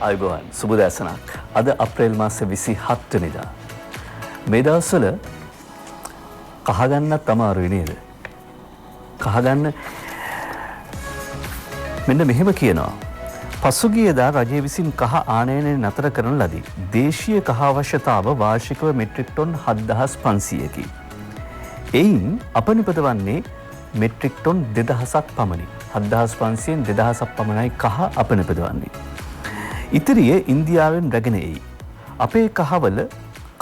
අයිබෝන් සුබ දැසනක්. අද අප්‍රේල් මාසේ 27 වෙනිදා. මේ දවස්වල කහගන්නත් අමාරුයි නේද? කහගන්න මෙන්න මෙහෙම කියනවා. පසුගියදා රජය විසින් කහ ආනයනය නතර කරන ලදී. දේශීය කහ අවශ්‍යතාව වාර්ෂිකව මෙට්‍රික් ටොන් 7500කි. එයින් අපනිපදවන්නේ මෙට්‍රික් ටොන් 2000ක් පමණි. 7500න් 2000ක් පමණයි කහ අපනිපදවන්නේ. ඉතිරිය ඉන්දියාවෙන් රැගෙන එයි. අපේ කහවල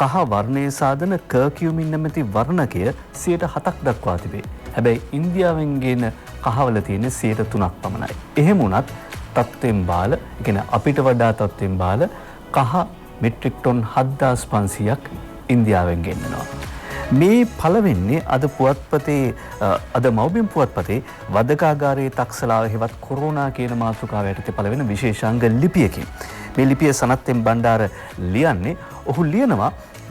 කහ වර්ණය සාධන කර්කියුමින් නැමැති වර්ණකය 7% දක්වා තිබේ. හැබැයි ඉන්දියාවෙන් ගෙන කහවල තියෙන 3% පමණයි. එහෙම වුණත් තත්ත්වෙන් බාල, ඒ කියන්නේ අපිට වඩා තත්ත්වෙන් බාල කහ මෙට්‍රික් ටොන් 7500ක් ඉන්දියාවෙන් ගෙන්නනවා. මේ පළවෙන්නේ අද පුවත්පතේ අද මව්බිම් පුවත්පතේ වදකාගාරයේ තක්සලාව හෙවත් කොරෝනා කියන මාතෘකාව යටතේ පළවෙන විශේෂාංග ලිපියකින්. මේ ලිපිය සනත්තෙන් බණ්ඩාර ලියන්නේ ඔහු ලියනවා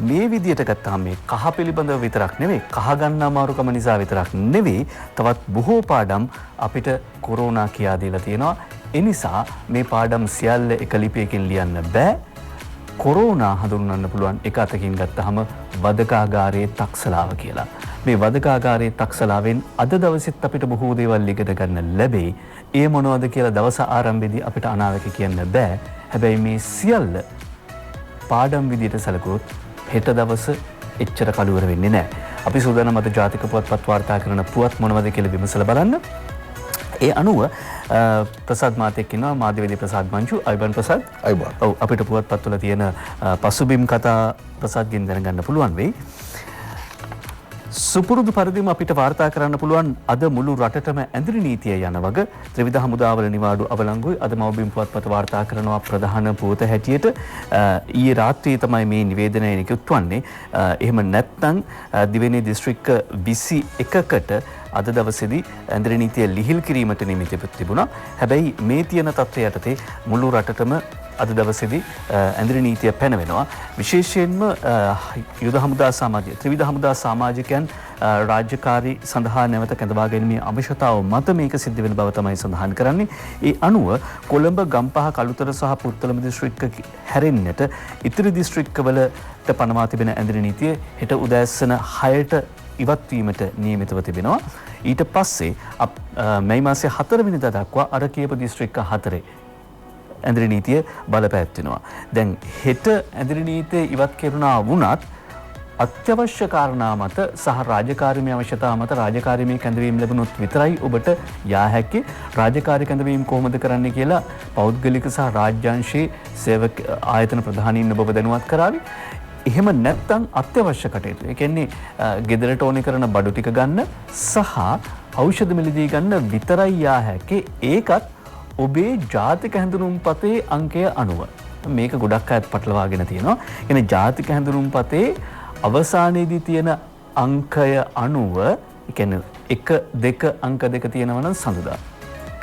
මේ විදියට ගත්තාම මේ කහ පිළිබඳව විතරක් නෙවෙයි කහ ගන්න අමාරුකම නිසා විතරක් නෙවෙයි තවත් බොහෝ පාඩම් අපිට කොරෝනා කියා දීලා තියෙනවා. ඒ නිසා මේ පාඩම් සියල්ල එක ලිපියකින් ලියන්න බෑ. කොරෝනා හඳුන්වන්න පුළුවන් එක අතකින් ගත්තාම වදකාගාරයේ තක්සලාව කියලා. මේ වදකාගාරයේ තක්සලාවෙන් අද දවසෙත් අපිට බොහෝ දේවල් ඉගෙන ගන්න ලැබෙයි. ඒ මොනවද කියලා දවස ආරම්භයේදී අපිට අනාවක කියන්න බෑ. හැබැයි මේ සියල්ල පාඩම් විදියට සැලකුවොත් හෙට දවස එච්චර කලවර වෙන්නේ නැහැ. අපි සූදානම් අද ජාතික පුවත්පත් වාර්තා කරන පුවත් මොනවද කියලා විමසලා බලන්න. ඒ අනුව ප්‍රසාද් මාතෙක් ඉන්නවා මාධ්‍යවේදී ප්‍රසාද් මංජු. අයිබන් ප්‍රසාද්. අයිබන්. ඔව් අපිට පුවත්පත්වල තියෙන පසුබිම් කතා ප්‍රසාද්ගෙන් දැනගන්න පුළුවන් වෙයි. සුපුරුදු පරිදිම අපිට වාර්තා කරන්න පුළුවන් අද මුළු රටටම ඇඳිරි නීතිය යන වග ත්‍රිවිධ හමුදාවල නිවාඩු අවලංගුයි. අද මව්බිම් පුවත්පත වාර්තා කරනවා ප්‍රධාන පුවත හැටියට. ඊයේ රාත්‍රියේ තමයි මේ නිවේදනය නිකුත් වන්නේ. එහෙම නැත්නම් දිවයිනේ දිස්ත්‍රික්ක 21කට අද දවසේදී ඇඳිරි නීතිය ලිහිල් කිරීමට නියමිතව තිබුණා. හැබැයි මේ තියෙන තත්ත්වය යටතේ මුළු රටටම අද දවසේදී ඇඳිරි නීතිය පැනවෙනවා. විශේෂයෙන්ම යුද හමුදා සමාජය ත්‍රිවිධ හමුදා සමාජිකයන් රාජ්‍යකාරී සඳහා නැවත කැඳවා ගැනීමේ අවශ්‍යතාව මත මේක සිද්ධ වෙන බව තමයි සඳහන් කරන්නේ. ඒ අනුව කොළඹ, ගම්පහ, කළුතර සහ පුත්තලම දිස්ත්‍රික්ක හැරෙන්නට ඉතිරි දිස්ත්‍රික්කවලට පනවා තිබෙන ඇඳිරි නීතිය හෙට උදෑසන 6ට ඉවත් වීමට නියමිතව තිබෙනවා. ඊට පස්සේ මැයි මාසයේ 4 වෙනිදා දක්වා අර කියපු දිස්ත්‍රික්ක 4 ඇඳිරි නීතිය බලපෑත්වෙනවා. දැන් හෙට ඇඳිරි නීතිය ඉවත් කෙරුණා වුණත් අත්‍යවශ්‍ය කාරණා මත සහ රාජකාරීමේ අවශ්‍යතාව මත රාජකාරීමේ කැඳවීම ලැබුණොත් විතරයි ඔබට යා හැකි. රාජකාරී කැඳවීම කොහොමද කරන්නේ කියලා පෞද්ගලික සහ රාජ්‍යාංශයේ සේවක ආයතන ප්‍රධානීන් ඔබව දැනුවත් කරાવી. එහෙම නැත්නම් අත්‍යවශ්‍ය කටයුතු. ඒ කියන්නේ ගෙදරට ඕනේ කරන බඩු ටික ගන්න සහ ඖෂධ මිලදී ගන්න විතරයි යා හැකි. ඒකත් ඔබේ ජාතික හැඳුනුම්පතේ අංකය අනුව. මේක ගොඩක් අයත් පටලවාගෙන තියෙනවා. කියන්නේ ජාතික හැඳුනුම්පතේ අවසානයේදී තියෙන අංකය අනුව, ඒ කියන්නේ 1 2 අංක 2 තියෙනවා නම් සඳුදා.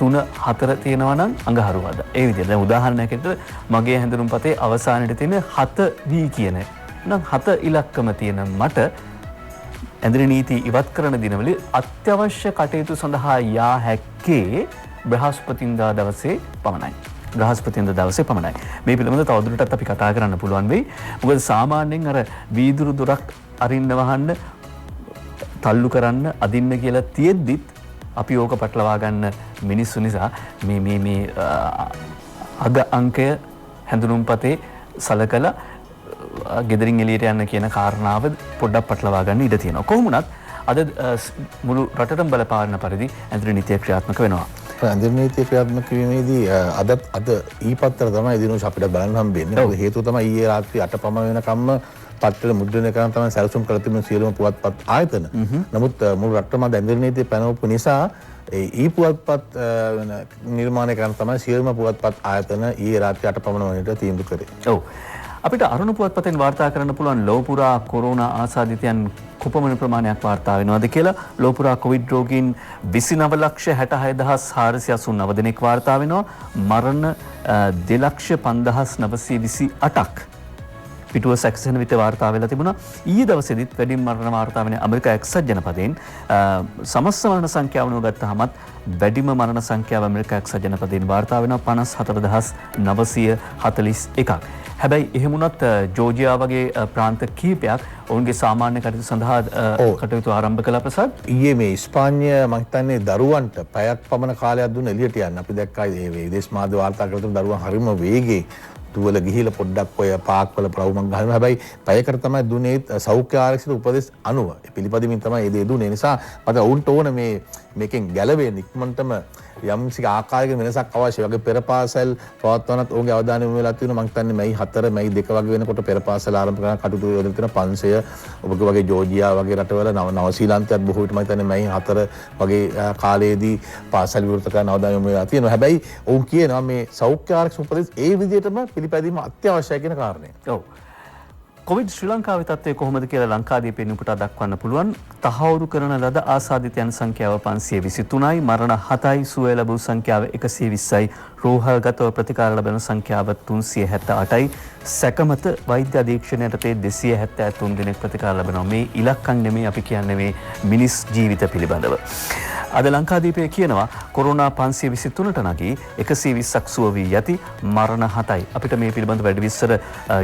3 4 තියෙනවා නම් අඟහරුවාදා. ඒ විදිහට. දැන් උදාහරණයකට මගේ හැඳුනුම්පතේ අවසානයේ තියෙන 7 වී කියන නම් 7 ඉලක්කම තියෙන මට ඇඳිරි නීති ඉවත් කරන දිනවල අත්‍යවශ්‍ය කටයුතු සඳහා යා හැක්කේ බ්‍රහස්පතින්දා දවසේ පමණයි. බ්‍රහස්පතින්දා දවසේ පමණයි. මේ පිළිබඳව තවදුරටත් අපි කතා කරන්න පුළුවන් වෙයි. මොකද සාමාන්‍යයෙන් අර වීදුරු දොරක් අරින්න වහන්න, තල්ලු කරන්න, අදින්න කියලා තියෙද්දිත් අපි ඕක පටලවා ගන්න මිනිස්සු නිසා මේ අග අංකය හැඳුනුම්පතේ සලකලා ගෙදරින් එළියට යන්න කියන කාරණාව පොඩ්ඩක් පටලවා ගන්න ඉඩ තියෙනවා. කොහොම වුණත් අද මුළු රටටම බලපාන පරිදි ඇඳිරි නීතිය ක්‍රියාත්මක වෙනවා. ඇඳිරි නීතිය ක්‍රියාත්මක වීමේදී අද ඊපත්තර තමයි දිනුෂ අපිට බලන්න හම්බෙන්නේ. මොකද හේතුව තමයි ඊයේ රාත්‍රී 8 පමණ වෙනකම්ම පත්‍ර මුද්‍රණය කරන තමයි සැලසුම් කර තිබෙන සියලුම පුවත්පත් ආයතන. නමුත් මුළු රටම ඇඳිරි නීතිය පැනවපු නිසා ඒ පුවත්පත් නිර්මාණය කරන තමයි සියලුම පුවත්පත් ආයතන ඊයේ රාත්‍රී 8 පමණ වනට තීන්දුව කරේ. ඔව්. අපිට අරුණ පුවත්පතෙන් වාර්තා කරන්න පුළුවන් ලෝපුරා කොරෝනා ආසාදිතයන් කුපමණ ප්‍රමාණයක් වාර්තා වෙනවද කියලා. ලෝපුරා කොවිඩ් රෝගීන් 2946489 දෙනෙක් වාර්තා වෙනවා. මරණ 2,5928ක් පිටුව සැකසෙන විට වාර්තා වෙලා තිබුණා. ඊයේ දවසේදීත් වැඩිම මරණ වාර්තා වෙන ඇමරිකා එක්සත් ජනපදයෙන් සමස්ත මරණ සංඛ්‍යාව ගත්තහමත් වැඩිම මරණ සංඛ්‍යාව ඇමරිකා එක්සත් ජනපදයෙන් වාර්තා වෙනවා 54941ක්. හැබැයි එහෙම වුණත් ජෝර්ජියා වගේ ප්‍රාන්ත කිහිපයක් ඔවුන්ගේ සාමාන්‍ය කටයුතු සඳහා කටයුතු ආරම්භ කළා ප්‍රසාද්. ඊයේ මේ ස්පාඤ්ඤ මම හිතන්නේ දරුවන්ට පැයක් පමණ කාලයක් දුන්න එළියට යන්න. අපි දැක්කා මේ විදේශ මාධ්‍ය වාර්තා කරලා දරුවන් හරිම වේගේ දුවල ගිහිලා පොඩ්ඩක් ඔය පාක්වල ප්‍රවුමක් ගහනවා. හැබැයි පැයකට තමයි දුන්නේ සෞඛ්‍ය ආරක්ෂිත උපදෙස් 90. ඒ පිළිපදිමින් තමයි ඒ දේ දුන්නේ. නිසා මට ඔවුන්ට ඕන මේකෙන් ගැලවෙන්න ඉක්මනටම යම්කිසි ආකාරයක වෙනසක් අවශ්‍යයි. වගේ පෙරපාසල් පවත්වනත් ඔවුන්ගේ අවධානය යොමු වෙලා තියෙනවා. මම හිතන්නේ මැයි 4 මැයි 2 වගේ වෙනකොට පෙරපාසල් ආරම්භ කරන කටයුතු යොදලා තියෙන 500 ඔබගේ වගේ ජෝර්ජියා වගේ රටවල නව ශ්‍රීලංකාවත් බොහෝ විට මම හිතන්නේ මැයි 4 වගේ කාලයේදී පාසල් විවෘත කරන අවධානය යොමු වෙලා තියෙනවා. හැබැයි ඔවුන් කියනවා මේ සෞඛ්‍ය ආරක්ෂක උපදෙස් ඒ විදිහටම පිළිපැදීම අත්‍යවශ්‍යයි කියන කාරණය. ඔව්. කොවිඩ් ශ්‍රී ලංකාවේ තත්ත්වය කොහොමද කියලා ලංකාදීපේ නිපුටා දක්වන්න පුළුවන්. තහවුරු කරන ලද ආසාදිතයන් සංඛ්‍යාව 523යි, මරණ 7යි, සුවය ලැබූ සංඛ්‍යාව 120යි, රෝහල්ගතව ප්‍රතිකාර ලැබෙන සංඛ්‍යාව 368යි, සැකමත වෛද්‍ය අධීක්ෂණය යටතේ 273 දෙනෙක් ප්‍රතිකාර ලැබෙනවා. මේ ඉලක්කම් නෙමෙයි අපි කියන්නේ මේ මිනිස් ජීවිත පිළිබඳව. අද ලංකාදීපේ කියනවා කොරෝනා 523ට නැගී 120ක් සුව වී යති, මරණ 7යි. අපිට මේ පිළිබඳ වැඩි විස්තර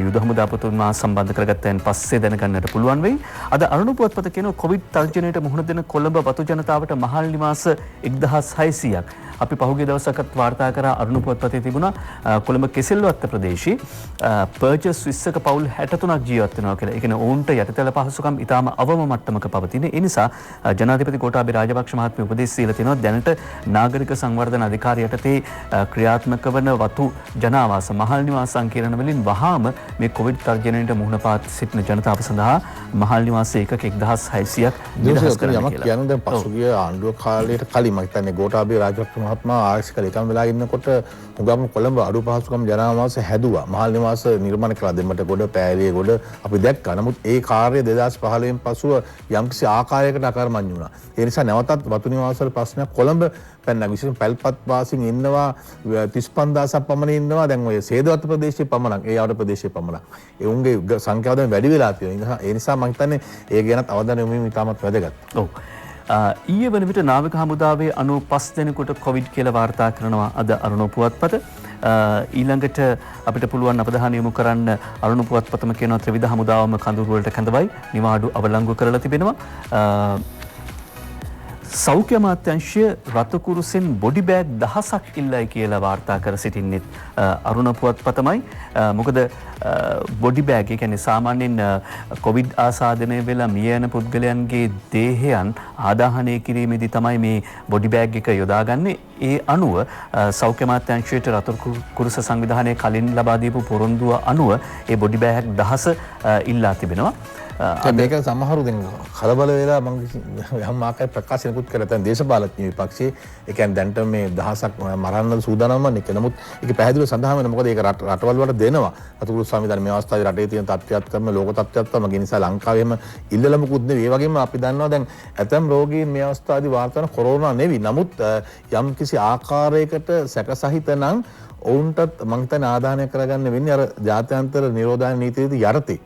යුද හමුදාපතිතුමා සම්බන්ධ කරගත්තයින් පස්සේ දැනගන්නට පුළුවන් වෙයි. අද අරුණ පුවත්පත කියනවා කොවිඩ් තර්ජනයට මුහුණ දෙන කොළඹ වතු ජනතාවට මහල් නිවාස 1600ක්. අපි පහුගිය දවසකත් වාර්තා කරා අරුණ පුවත්පතේ තිබුණා කොළඹ කෙසෙල්වත්ත ප්‍රදේශයේ පර්චස් 20ක පවුල් 63ක් ජීවත් වෙනවා කියලා. ඒ කියන්නේ ඔවුන්ට යටිතල පහසුකම් ඉතාම අවම මට්ටමක පවතින. ඒ නිසා ජනාධිපති ගෝඨාභය රාජපක්ෂ මහත්මිය උපදෙස් දීලා තිනවා දැනට නාගරික සංවර්ධන අධිකාරිය යටතේ ක්‍රියාත්මක වන වතු ජනාවාස මහල් නිවාස සංකීර්ණ වලින් වහාම මේ කොවිඩ් තර්ජනයට මුහුණ පාත් සිටින ජනතාව සඳහා මහල් නිවාස ඒකක 1600ක් නිදහස් කරනවා කියලා. කියන්නේ දැන් පසුගිය ආණ්ඩුව කාලයට කලින් මම හිතන්නේ ගෝඨාභය රාජපක්ෂ මහත්මයා ආරක්ෂක ලේකම් වෙලා ඉන්නකොට උගම කොළඹ අඩු පහසුකම් ජනාවාස හැදුවා. මහල් නිවාස නිර්මාණය කළා. දෙමට ගොඩ, පෑලිය ගොඩ අපි දැක්කා. නමුත් ඒ කාර්යය 2015න් පසුව යම්කිසි ආකාරයකට අකර්මණ්‍ය වුණා. ඒ නිසා නැවතත් වතු නිවාසවල ප්‍රශ්නයක් කොළඹ පැනලා විශේෂයෙන් පැල්පත් වාසීන් ඉන්නවා 35000ක් පමණ ඉන්නවා. දැන් ඔය සේදවත්ත ප්‍රදේශයේ පමණක්, ඒ ආවට ප්‍රදේශයේ පමණක්. ඒ උන්ගේ සංඛ්‍යාව දැන් වැඩි වෙලා තියෙනවා. ඒ නිසා මම හිතන්නේ ඒ ගැනත් අවධානය යොමු වීම ඉතාමත් වැදගත්. ඔව්. ඊයේ වන විට නාවික හමුදාවේ 95 දෙනෙකුට කොවිඩ් කියලා වාර්තා කරනවා අද අරුණ පුවත්පත. ඊළඟට අපිට පුළුවන් අවධානය යොමු කරන්න අරුණ පුවත්පතම කියනවා ත්‍රිවිධ හමුදාවම කඳවුරු වලට කැඳවයි නිවාඩු අවලංගු කරලා තිබෙනවා. සෞඛ්‍ය අමාත්‍යාංශය රතුකුරුසෙන් බොඩි බෑග් 1000ක් ඉල්ලයි කියලා වාර්තා කර සිටින්නෙත් අරුණ පුවත්පතමයි. මොකද බොඩි බෑග් ඒ කියන්නේ සාමාන්‍යයෙන් කොවිඩ් ආසාදනය වෙලා මිය යන පුද්ගලයන්ගේ දේහයන් ආදාහනය කිරීමේදී තමයි මේ බොඩි බෑග් එක යොදාගන්නේ. ඒ අනුව සෞඛ්‍ය අමාත්‍යාංශයට රතුකුරුස සංවිධානය කලින් ලබා දීපු පොරොන්දුව අනුව ඒ බොඩි බෑග් 1000 ඉල්ලා තිබෙනවා. මේක සමහරු දැන් කලබල වෙලා මම යම් ආකාරයක ප්‍රකාශනකුත් කරලා දැන් දේශපාලඥ විපක්ෂයේ ඒ කියන්නේ දැන්ට මේ දහසක් මරන්න සූදානම්ම නෙක. නමුත් ඒක පැහැදිලිව සඳහන් වෙනවා. මොකද ඒක රටවල් වලට දෙනවා. අතුරු සංවිධානය මේ අවස්ථාවේ රටේ තියෙන තත්ත්වයක් කරන ලෝක තත්ත්වයක් තමයි. ඒ නිසා ලංකාවේ එහෙම ඉල්ලලා මොකුත් නෙවෙයි. ඒ වගේම අපි දන්නවා දැන් ඇතම් රෝගීන් මේ අවස්ථාවේදී වාර්තා කරන කොරෝනා නෙවෙයි. නමුත් යම් කිසි ආකාරයකට සැකසහිත නම් ඔවුන්ටත් මම හිතන්නේ ආදානය කරගන්න වෙන්නේ අර ජාත්‍යන්තර නිරෝධායන නීතියේදී යටතේ.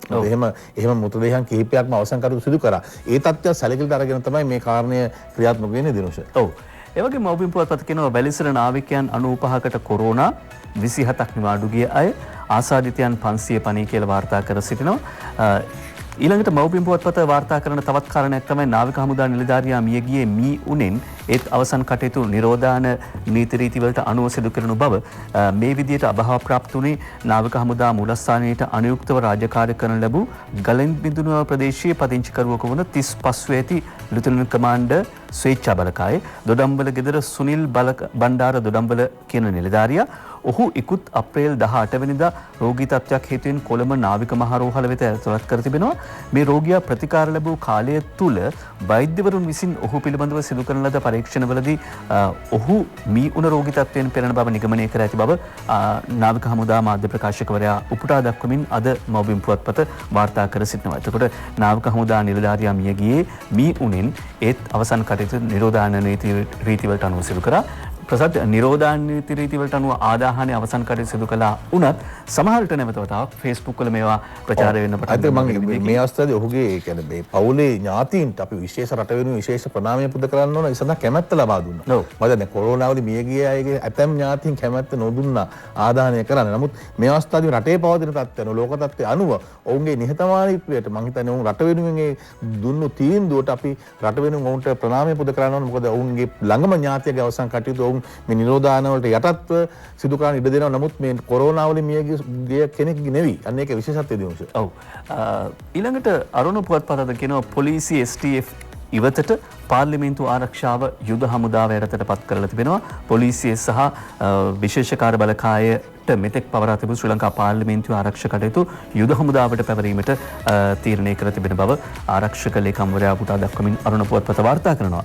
එහෙම මృతදේහයන් කිහිපයක්ම අවසන් කටයුතු සිදු කරා. ඒ තත්ත්වය සැලකිලිට අරගෙන තමයි මේ කාරණය ක්‍රියාත්මක වෙන්නේ දිනුෂ. ඔව්. ඒ වගේම මව්බිම් පුවත්පත කියනවා වැලිසර නාවිකයන් 95කට කොරෝනා 27ක් නිවාඩු ගිය අය ආසාදිතයන් 550 කියලා වාර්තා කර සිටිනවා. ඊළඟට මව්බිම් පුවත්පත වාර්තා කරන තවත් කාරණයක් තමයි නාවික හමුදා නිලධාරියා මිය ගියේ මී උනෙන් ඒත් අවසන් කටයුතු නිරෝධාන නීති රීති වලට අනුව සිදු කරන බව මේ විදියට අභාව ප්‍රාප්ත වුණේ නාවික හමුදා මූලස්ථානයට අනුයුක්තව රාජකාරී කරන ලැබූ ගලෙන් බිඳුනුව ප්‍රදේශයේ පදිංචිකරුවෙකු වන 35 ඇති ලුතනන්ට් කමාන්ඩර් ස්වේච්ඡා බලකායේ දොඩම්බල ගෙදර සුනිල් බණ්ඩාර දොඩම්බල කියන නිලධාරියා ඔහු ඉකුත් අප්‍රේල් 18 වෙනිදා රෝගී තත්ත්වයක් හේතුවෙන් කොළඹ නාවික මහරෝහල වෙත ඇතුළත් කර තිබෙනවා. මේ රෝගියා ප්‍රතිකාර ලැබූ කාලය තුල වෛද්‍යවරුන් විසින් ඔහු පිළිබඳව සිදු කරන ලද පරීක්ෂණවලදී ඔහු මී උණ රෝගී තත්ත්වයෙන් පෙළෙන බව නිගමනය කර ඇති බව නාවික හමුදා මාධ්‍ය ප්‍රකාශකවරයා උපුටා දක්වමින් අද මව්බිම් පුවත්පත වාර්තා කර සිටිනවා. එතකොට නාවික හමුදා නිලධාරියා මිය ගියේ මී උණෙන් ඒත් අවසන් කටයුතු නිරෝධායන නීති රීති වලට අනුව සිදු කරා. ප්‍රසත් නිරෝධායන නීති රීතිවලට අනුව ආදාහනය අවසන් කටයුතු සිදු කළා වුණත් සමහරට නැවත වතාවක් Facebook වල මේවා ප්‍රචාරය වෙන්න පටන් ගන්නවා. මේ අවස්ථාවේ ඔහුගේ කියන්නේ මේ පවුලේ ඥාතීන්ට අපි විශේෂ රට වෙනුවෙන් විශේෂ ප්‍රණාමය පුද කරන්න ඕන. ඒ සඳහා කැමැත්ත ලබා දුන්නා. මොකද දැන් කොරෝනාවේදී මිය ගිය අයගේ ඇතැම් ඥාතීන් කැමැත්ත නොදුන්නා ආදාහනය කරන්න. නමුත් මේ අවස්ථාවේ රටේ පවතින තත්ත්වයන් ලෝක තත්ත්වය අනුව ඔවුන්ගේ නිහතමානීත්වයට මම හිතන්නේ ඔවුන් රට වෙනුවෙන් ඒ දුන්නු තීන්දුවට අපි රට වෙනුවෙන් ඔවුන්ට ප්‍රණාමය පුද කරන්න ඕන. මොකද ඔවුන්ගේ ළඟම ඥාතියගේ අවසන් කටයුතු ඔවුන් මේ නිරෝධායන වලට යටත්ව සිදු කරන්න ඉඩ දෙනවා. නමුත් මේ කොරෝනා වලින් මිය ගිය කෙනෙක් නෙවෙයි. අන්න ඒක විශේෂත්වය දිනුස. ඔව්. ඊළඟට අරුණ පුවත්පතද කියනවා පොලිසිය STF ඉවතට පාර්ලිමේන්තු ආරක්ෂාව යුද හමුදාව යටතට පත් කරලා තිබෙනවා. පොලිසිය සහ විශේෂ කාර්ය බලකායට මෙතෙක් පවරා තිබූ ශ්‍රී ලංකා පාර්ලිමේන්තුවේ ආරක්ෂක කටයුතු යුද හමුදාවට පැවරීමට තීරණය කර තිබෙන බව ආරක්ෂක ලේකම්වරයා පුටා දක්වමින් අරුණ පුවත්පත වාර්තා කරනවා.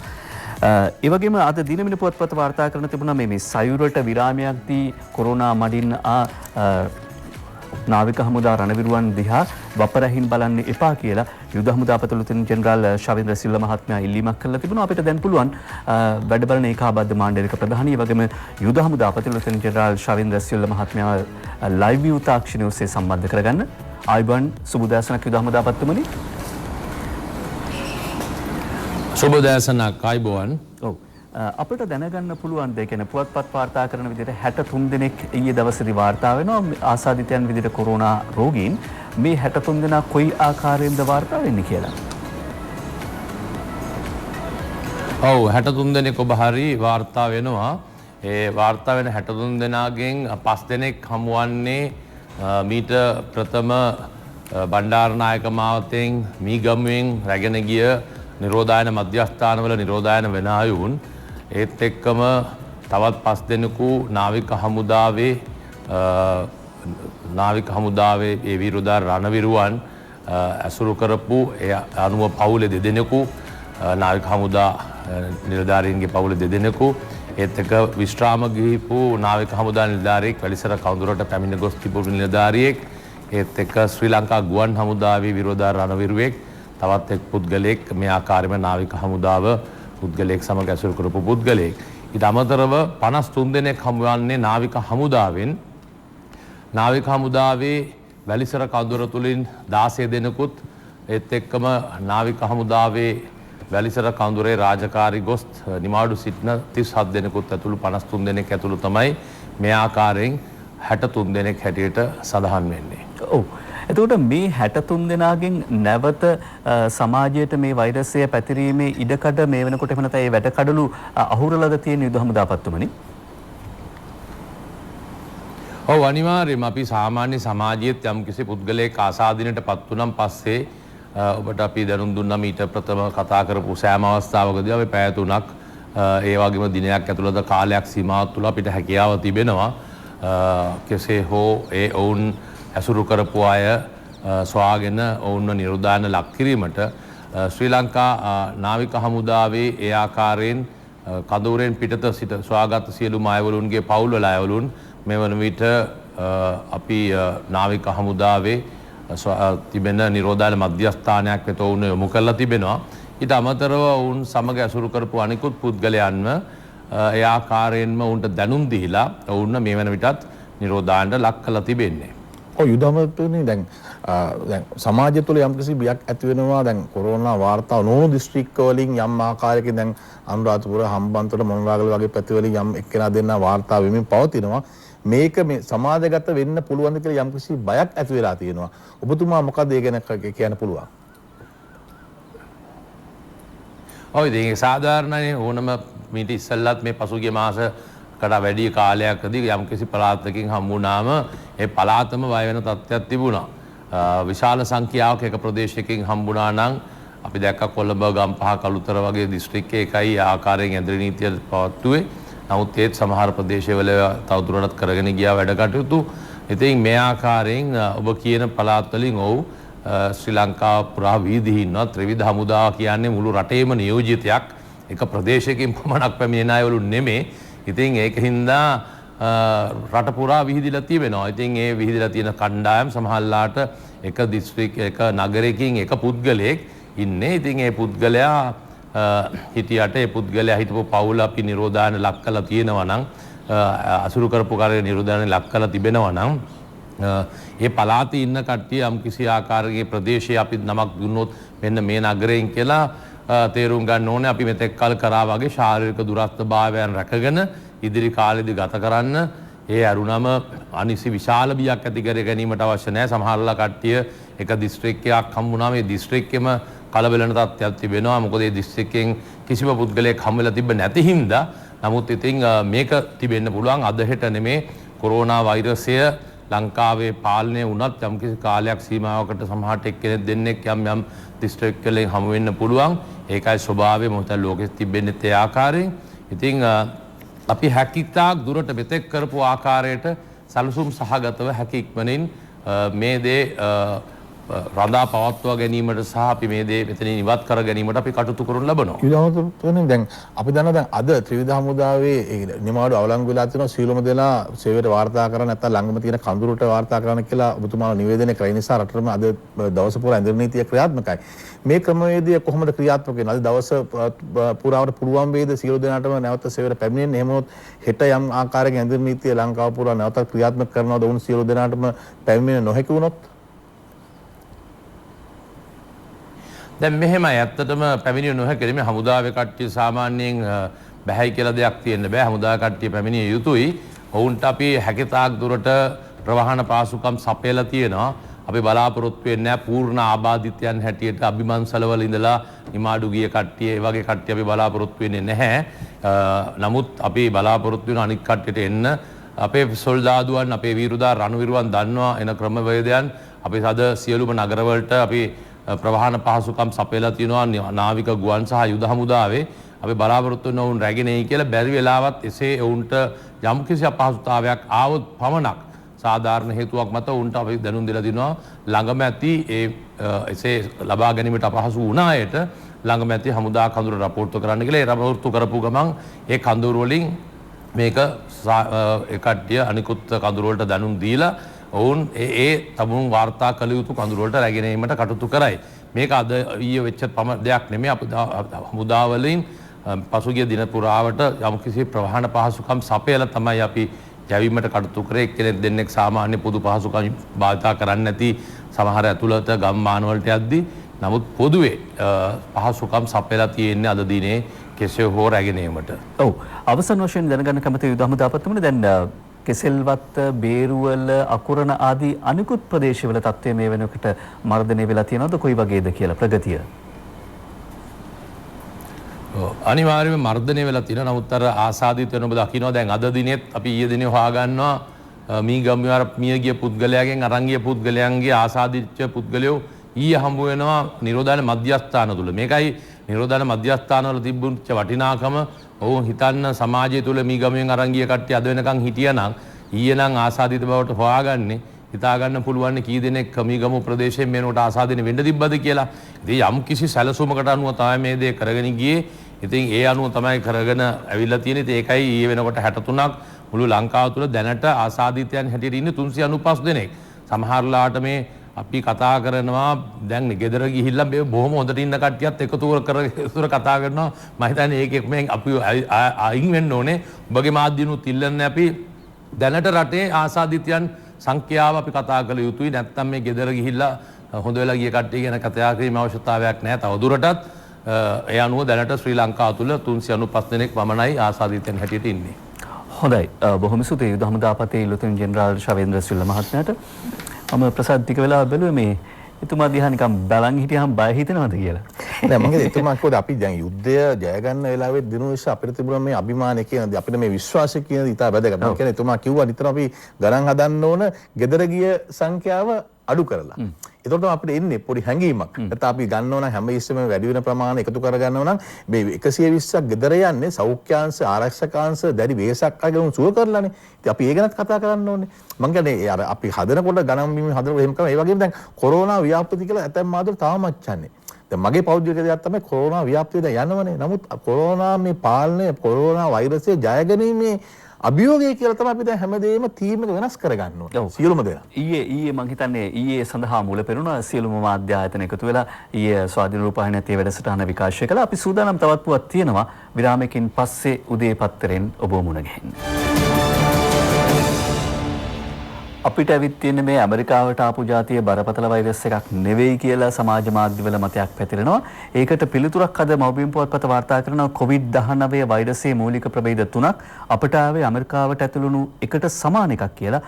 ඒ වගේම අද දිනමින පුවත්පත වාර්තා කරන තිබුණා මේ සයුරට විරාමයක් දී කොරෝනා මඩින් නාවික හමුදා රණවිරුවන් දිහා වපරහින් බලන්න එපා කියලා යුද හමුදාපති ලුතෙනන්ට් ජෙනරාල් ශවින්ද්‍ර සිල්වා මහත්මයා ඉල්ලීමක් කළා තිබුණා. අපිට දැන් පුළුවන් වැඩ බලන ඒකාබද්ධ මාණ්ඩලික ප්‍රධානී වගේම යුද හමුදාපති ලුතෙනන්ට් ජෙනරාල් ශවින්ද්‍ර සිල්වා මහත්මයා ලයිව් ව්‍යූ තාක්ෂණය ඔස්සේ සම්බන්ධ කරගන්න. ආයිබන් සුබෝදෑසනක් යුද හමුදාපතිතුමනි. සුබෝදෑසනක් ආයිබෝන්. ඔව්. අපිට දැනගන්න පුළුවන් දෙයක් කියන්නේ පුවත්පත් වාර්තා කරන විදිහට 63 දෙනෙක් ඊයේ දවසේදී වාර්තා වෙනවා ආසාදිතයන් විදිහට කොරෝනා රෝගීන්. මේ 63 දෙනා කොයි ආකාරයෙන්ද වාර්තා වෙන්නේ කියලා. ඔව් 63 දෙනෙක් ඔබ හරි වාර්තා වෙනවා. ඒ වාර්තා වෙන 63 දෙනාගෙන් 5 දෙනෙක් හමුවන්නේ මීට ප්‍රථම බණ්ඩාරනායක මාවතෙන් මීගමුවෙන් රැගෙන ගිය නිරෝධායන මධ්‍යස්ථානවල නිරෝධායන වෙන අයුන්. ඒත් එක්කම තවත් 5 දෙනෙකු නාවික හමුදාවේ ඒ විරුදාර රණවිරුවන් ඇසුරු කරපු ඒ අනුව පවුලේ දෙදෙනෙකු නාවික හමුදා නිලධාරීන්ගේ පවුලේ දෙදෙනෙකු ඒත් එක්ක විශ්‍රාම ගිහිපු නාවික හමුදා නිලධාරියෙක් වැලිසර කඳුරට පැමිණ ගොස් තිබුණු නිලධාරියෙක් ඒත් එක්ක ශ්‍රී ලංකා ගුවන් හමුදාවේ විරෝධාර රණවිරුවෙක් තවත් එක් පුද්ගලයෙක් මේ ආකාරයෙන්ම නාවික හමුදාව පුද්ගලයෙක් සමග ඇසුරු කරපු පුද්ගලයෙක්. ඊට අමතරව 53 දෙනෙක් හමුවන්නේ නාවික හමුදාවෙන්. නාවික හමුදාවේ වැලිසර කඳුර තුලින් 16 දෙනෙකුත් ඒත් එක්කම නාවික හමුදාවේ වැලිසර කඳුරේ රාජකාරී ගොස් නිමාඩු සිටින 37 දෙනෙකුත් ඇතුළු 53 දෙනෙක් ඇතුළු තමයි මේ ආකාරයෙන් 63 දෙනෙක් හැටියට සඳහන් වෙන්නේ. ඔව්. එතකොට මේ 63 දෙනාගෙන් නැවත සමාජයට මේ වෛරසය පැතිරීමේ ඉඩකඩ මේ වෙනකොට එහෙම නැත්නම් ඒ වැටකඩලු අහුරලාද තියෙන යුද හමුදාපත්තුමනි? ඔව් අනිවාර්යයෙන්ම අපි සාමාන්‍ය සමාජයේත් යම්කිසි පුද්ගලයෙක් ආසාදිනටපත් වුණාන් පස්සේ ඔබට අපි දැනුම් දුන්නා මීට ප්‍රථම කතා කරපු සෑම අවස්ථාවකදී අපි පැය 3ක් ඒ වගේම දිනයක් ඇතුළත කාලයක් සීමාවක් තුල අපිට හැකියාව තිබෙනවා කෙසේ හෝ ඒ ඔවුන් ඇසුරු කරපු අය සොයාගෙන ඔවුන්ව නිරෝධායන ලක් කිරීමට ශ්‍රී ලංකා නාවික හමුදාවේ ඒ ආකාරයෙන් කඳවුරෙන් පිටත සිට සොයාගත් සියලුම අයවලුන්ගේ පවුල්වල අයවලුන් මේ වන විට අපි නාවික හමුදාවේ තිබෙන නිරෝධායන මධ්‍යස්ථානයක් වෙත ඔවුන් යොමු කරලා තිබෙනවා. ඊට අමතරව ඔවුන් සමග ඇසුරු කරපු අනිකුත් පුද්ගලයන්ව ඒ ආකාරයෙන්ම ඔවුන්ට දැනුම් දීලා ඔවුන් මේ වන විටත් නිරෝධායනට ලක් කරලා තිබෙන්නේ. යුද හමුදාපතිතුමනි දැන් සමාජය තුළ යම්කිසි බියක් ඇති වෙනවා. දැන් කොරෝනා වාර්තා නොවුණු දිස්ත්‍රික්ක වලින් යම් ආකාරයකින් දැන් අනුරාධපුර හම්බන්තොට මොනරාගල වගේ පැතිවලින් යම් එක්කෙනා දෙන්නා වාර්තා වෙමින් පවතිනවා. මේක මේ සමාජගත වෙන්න පුළුවන්ද කියලා යම්කිසි බයක් ඇති වෙලා තියෙනවා. ඔබතුමා මොකද ඒ ගැන කියන්න පුළුවන්? ඔව් ඉතින් සාධාරණයි ඕනම මීට ඉස්සෙල්ලත් මේ පසුගිය මාසකට වැඩි කාලයකදී යම්කිසි පළාතකින් හමු වුණාම ඒ පළාතම වය වෙන තත්ත්වයක් තිබුණා. විශාල සංඛ්‍යාවක එක ප්‍රදේශයකින් හම්බුණා නම් අපි දැක්ක කොළඹ ගම්පහ කළුතර වගේ දිස්ත්‍රික්කයේ එකයි ආකාරයෙන් ඇඳරි නීතිය පවත්වුවේ. නමුත් ඒත් සමහර ප්‍රදේශවල තවදුරටත් කරගෙන ගියා වැඩ කටයුතු. ඉතින් මේ ආකාරයෙන් ඔබ කියන පළාත් වලින් ඔව් ශ්‍රී ලංකාව පුරා වීදි ඉන්නවා. ත්‍රිවිධ හමුදාව කියන්නේ මුළු රටේම නියෝජිතයක්. එක ප්‍රදේශයකින් පමණක් පැමිණෙන අයවලු නෙමේ. ඉතින් ඒකින්දා රට පුරා විහිදිලා තිබෙනවා. ඉතින් ඒ විහිදිලා තියෙන කණ්ඩායම් සමහරලාට එක දිස්ත්‍රික් එක නගරයකින් එක පුද්ගලයෙක් ඉන්නේ. ඉතින් ඒ පුද්ගලයා හිටියට ඒ පුද්ගලයා හිටපු පවුල අපි නිරෝධායන ලක් කරලා තියෙනවා නම් අසුරු කරපු කාර්ය නිරෝධායන ලක් කරලා තිබෙනවා නම් ඒ පළාතේ ඉන්න කට්ටිය යම් කිසි ආකාරයේ ප්‍රදේශයේ අපි නමක් දුන්නොත් මෙන්න මේ නගරයෙන් කියලා තේරුම් ගන්න ඕනේ අපි මෙතෙක් කල් කරා වගේ ශාරීරික දුරස්ථභාවයන් රැකගෙන ඉදිරි කාලෙදි ගත කරන්න ඒ අරුණම අනිසි විශාල බියක් ඇති කර ගැනීමට අවශ්‍ය නැහැ සමහරලා කට්ටිය එක දිස්ත්‍රික්කයක් හම්බුණා මේ දිස්ත්‍රික්කෙම කලබල වෙන තත්ත්වයක් තිබෙනවා මොකද මේ දිස්ත්‍රික්කෙන් කිසිම පුද්ගලයෙක් හම්බ වෙලා තිබ්බ නැති හින්දා නමුත් ඉතින් මේක තිබෙන්න පුළුවන් අද හෙට නෙමේ කොරෝනා වෛරසය ලංකාවේ පාලනය වුණත් යම් කිසි කාලයක් සීමාවකට සමහරට එක්කෙනෙක් දෙන්නෙක් යම් දිස්ත්‍රික්කවලින් හමු වෙන්න පුළුවන් ඒකයි ස්වභාවය මොකද ලෝකෙත් තිබෙන්නේ ඒ ආකාරයෙන් ඉතින් අපි හැකිතාක් දුරට මෙතෙක් කරපු ආකාරයට සැලසුම් සහගතව හැකි ඉක්මනින් මේ දේ රඳා පවත්වා ගැනීමට සහ අපි මේ දේ මෙතනින් ඉවත් කර ගැනීමට අපි කටයුතු කරනු ලබනවා. ඊළඟට දැන් අපි දන්නවා දැන් අද ත්‍රිවිධ හමුදාවේ නිමාඩු අවලංගු වෙලා තියෙනවා සීලොම දෙලා සේවයට වාර්තා කරන්න නැත්නම් ළඟම තියෙන කඳුරට වාර්තා කරන්න කියලා ඔබතුමාලා නිවේදනය කරන නිසා රටටම අද දවස පුරා ඉන්ද්‍ර නීතිය ක්‍රියාත්මකයි. මේ ක්‍රමවේදය කොහොමද ක්‍රියාත්මක වෙන්නේ? අද දවස පුරාවට පුළුවන් වේද සියලු දෙනාටම නැවත සේවයට පැමිණෙන්න? එහෙම වුණොත් හෙට යම් ආකාරයකින් ඉන්ද්‍ර නීතිය ලංකාව පුරා නැවත ක්‍රියාත්මක කරනවද? වුණ සියලු දෙනාටම පැමිණෙන්න නොහැකි වුණොත් දැන් මෙහෙමයි ඇත්තටම පැමිණිය නොහැකි මේ හමුදාවේ කට්ටිය සාමාන්‍යයෙන් බැහැයි කියලා දෙයක් තියෙන්න බෑ හමුදාවේ කට්ටිය පැමිණිය යුතුයි ඔවුන්ට අපි හැකිතාක් දුරට ප්‍රවාහන පාසුකම් සපයලා තියෙනවා අපි බලාපොරොත්තු වෙන්නේ නැහැ පූර්ණ ආබාධිතයන් හැටියට අභිමන්සලවල ඉඳලා නිමාඩු ගිය කට්ටිය ඒ වගේ කට්ටිය අපි බලාපොරොත්තු වෙන්නේ නැහැ නමුත් අපි බලාපොරොත්තු වෙන අනිත් කට්ටියට එන්න අපේ සොල්දාදුවන් අපේ වීරුදා රණවිරුවන් දන්නවා එන ක්‍රමවේදයන් අපි අද සියලුම නගරවලට අපි ප්‍රවාහන පහසුකම් සපයලා තියෙනවා නාවික ගුවන් සහ යුද හමුදාවේ අපි බලාපොරොත්තු වෙන උන් රැගෙන එයි කියලා බැරි වෙලාවත් එසේ උන්ට යම් කිසි අපහසුතාවයක් ආවොත් පමණක් සාධාරණ හේතුවක් මත උන්ට අපි දැනුම් දෙලා දිනවා ළඟම ඇති එසේ ලබා ගැනීමට අපහසු වුණ අයට ළඟම ඇති හමුදා කඳුර රපෝර්තු කරන්න කියලා ඒ රපෝර්තු කරපු ගමන් ඒ කඳුර වලින් මේක ඒ කට්ටිය අනිකුත් කඳුර වලට දැනුම් දීලා ඔවුන් ඒ තමුන් වාර්තා කළ යුතු කඳුර වලට රැගෙන ඒමට කටයුතු කරයි. මේක අද ඊයේ වෙච්ච දෙයක් නෙමෙයි අපි හමුදාවලින් පසුගිය දින පුරාවට යම්කිසි ප්‍රවාහන පහසුකම් සපයලා තමයි අපි යැවීමට කටයුතු කරේ. එක්කෙනෙක් දෙන්නෙක් සාමාන්‍ය පොදු පහසුකම් භාවිතා කරන්නේ නැති සමහර ඇතුළත ගම්මාන වලට යද්දී නමුත් පොදුවේ පහසුකම් සපයලා තියෙන්නේ අද දිනේ කෙසේ හෝ රැගෙන ඒමට. ඔව් අවසන් වශයෙන් දැනගන්න කැමති යුද හමුදාපතිතුමනි දැන් කෙසෙල්වත් බේරුවල අකුරණ ආදී අනිකුත් ප්‍රදේශවල තත්ත්වය මේ වෙනකොට මර්ධනය වෙලා තියෙනවද කොයි වගේද කියලා ප්‍රගතිය? අනිවාර්යයෙන්ම මර්ධනය වෙලා තියෙනවා. නමුත් අර ආසාදිත වෙන ඔබ දකින්න දැන් අද දිනෙත් අපි ඊයේ දිනේ හොයාගන්නවා මීගම්වර මියගිය පුද්ගලයාගෙන් අරන් ගිය පුද්ගලයන්ගේ ආසාදිත පුද්ගලයෝ ඊයේ හම්බ වෙනවා නිරෝධායන මධ්‍යස්ථාන තුල. මේකයි නිරෝධායන මධ්‍යස්ථානවල තිබුණු වටිනාකම ඔවුන් හිතන්න සමාජය තුළ මීගමෙන් අරන් ගිය කට්ටිය අද වෙනකන් හිටියනම් ඊයේ නම් ආසාදිත බවට හොයාගන්නේ හිතා ගන්න පුළුවන් කී දෙනෙක් මීගමු ප්‍රදේශයෙන් මේනකොට ආසාදින වෙන්න තිබ්බද කියලා. ඉතින් යම් කිසි සැලසුමකට අනුව තමයි මේ දේ කරගෙන ගියේ. ඉතින් ඒ අනුව තමයි කරගෙන ඇවිල්ලා තියෙන්නේ. ඉතින් ඒකයි ඊයේ වෙනකොට 63ක් මුළු ලංකාව තුළ දැනට ආසාදිතයන් හැටියට ඉන්නේ 395 දෙනෙක්. සමහරලාට මේ අපි කතා කරනවා දැන් ගෙදර ගිහිල්ලා මේ බොහොම හොඳට ඉන්න කට්ටියත් එකතු කර කතා කරනවා මම හිතන්නේ ඒකෙක් මේ අපි අයින් වෙන්න ඕනේ ඔබගේ මාධ්‍යනුත් ඉල්ලන්නේ අපි දැනට රටේ ආසාදිතයන් සංඛ්‍යාව අපි කතා කළ යුතුයි නැත්නම් මේ ගෙදර ගිහිල්ලා හොඳ වෙලා ගිය කට්ටිය ගැන කතා කිරීමේ අවශ්‍යතාවයක් නැහැ තව දුරටත් ඒ අනුව දැනට ශ්‍රී ලංකාව තුළ 395 දෙනෙක් පමණයි ආසාදිතයන් හැටියට ඉන්නේ. හොඳයි බොහොම ස්තුතියි යුද හමුදාපති ලුතුන් ජෙනරාල් ශවේන්ද්‍ර සිල්වා මහත්මයාට. මම ප්‍රසාද් ටික වෙලා බැලුවේ මේ එතුමා දිහා නිකන් බලන් හිටියාම බය හිතෙනවද කියලා. නෑ මම හිතුවේ එතුමා කිව්වද අපි දැන් යුද්ධය ජය ගන්න වෙලාවෙත් දිනුවිස අපිට තිබුණ මේ අභිමානය කියන දේ අපිට මේ විශ්වාසය කියන දේ ඉතා වැදගත්. මම කියන්නේ එතුමා කිව්වා නිතර අපි ගණන් හදන්න ඕන ගෙදර ගිය සංඛ්‍යාව අඩු කරලා. එතකොට අපිට එන්නේ පොඩි හැඟීමක්. නැත්නම් අපි ගන්න ඕන හැම ඉස්සෙම වැඩි වෙන ප්‍රමාණය එකතු කර ගන්නවා නම් මේ 120ක් ගෙදර යන්නේ සෞඛ්‍යාංශ ආරක්ෂකාංශ දැඩි වෙහසක් අරගෙන සුව කරලානේ. ඉතින් අපි ඒ ගැනත් කතා කරන්න ඕනේ. මම කියන්නේ අර අපි හදනකොට ගණන් බිම හදනකොට එහෙම කරා. ඒ වගේම දැන් කොරෝනා ව්‍යාපෘති කියලා ඇතැම් මාධ්‍ය තාමත් යන්නේ. දැන් මගේ පෞද්ගලික දෙයක් තමයි කොරෝනා ව්‍යාප්තිය දැන් යනවනේ. නමුත් කොරෝනා මේ පාලනය කොරෝනා වෛරසය ජය ගැනීමේ අභියෝගය කියලා තමයි අපි දැන් හැමදේම තීම් එක වෙනස් කරගන්න ඕනේ. සියලුම දෙනා. ඊයේ මම හිතන්නේ ඊයේ සඳහා මුල පෙරුණ සියලුම මාධ්‍ය ආයතන එකතු වෙලා ඊයේ ස්වාධීන රූපවාහිනියත් ඒ වැඩසටහන විකාශය කළා. අපි සූදානම් තවත් පුවත් තියෙනවා විරාමයකින් පස්සේ උදේ පත්තරෙන් ඔබ මුණ ගැහෙන්න. අපිට ඇවිත් තියෙන මේ ඇමරිකාවට ආපු જાතිය බරපතල වෛරස් එකක් නෙවෙයි කියලා සමාජ මාධ්‍යවල මතයක් පැතිරෙනවා. ඒකට පිළිතුරක් අද මව්බිම් පුවත්පත වාර්තා කරනවා COVID-19 වෛරසයේ මූලික ප්‍රභේද 3ක් අපට ආවේ ඇමරිකාවට ඇතුළුණු එකට සමාන එකක් කියලා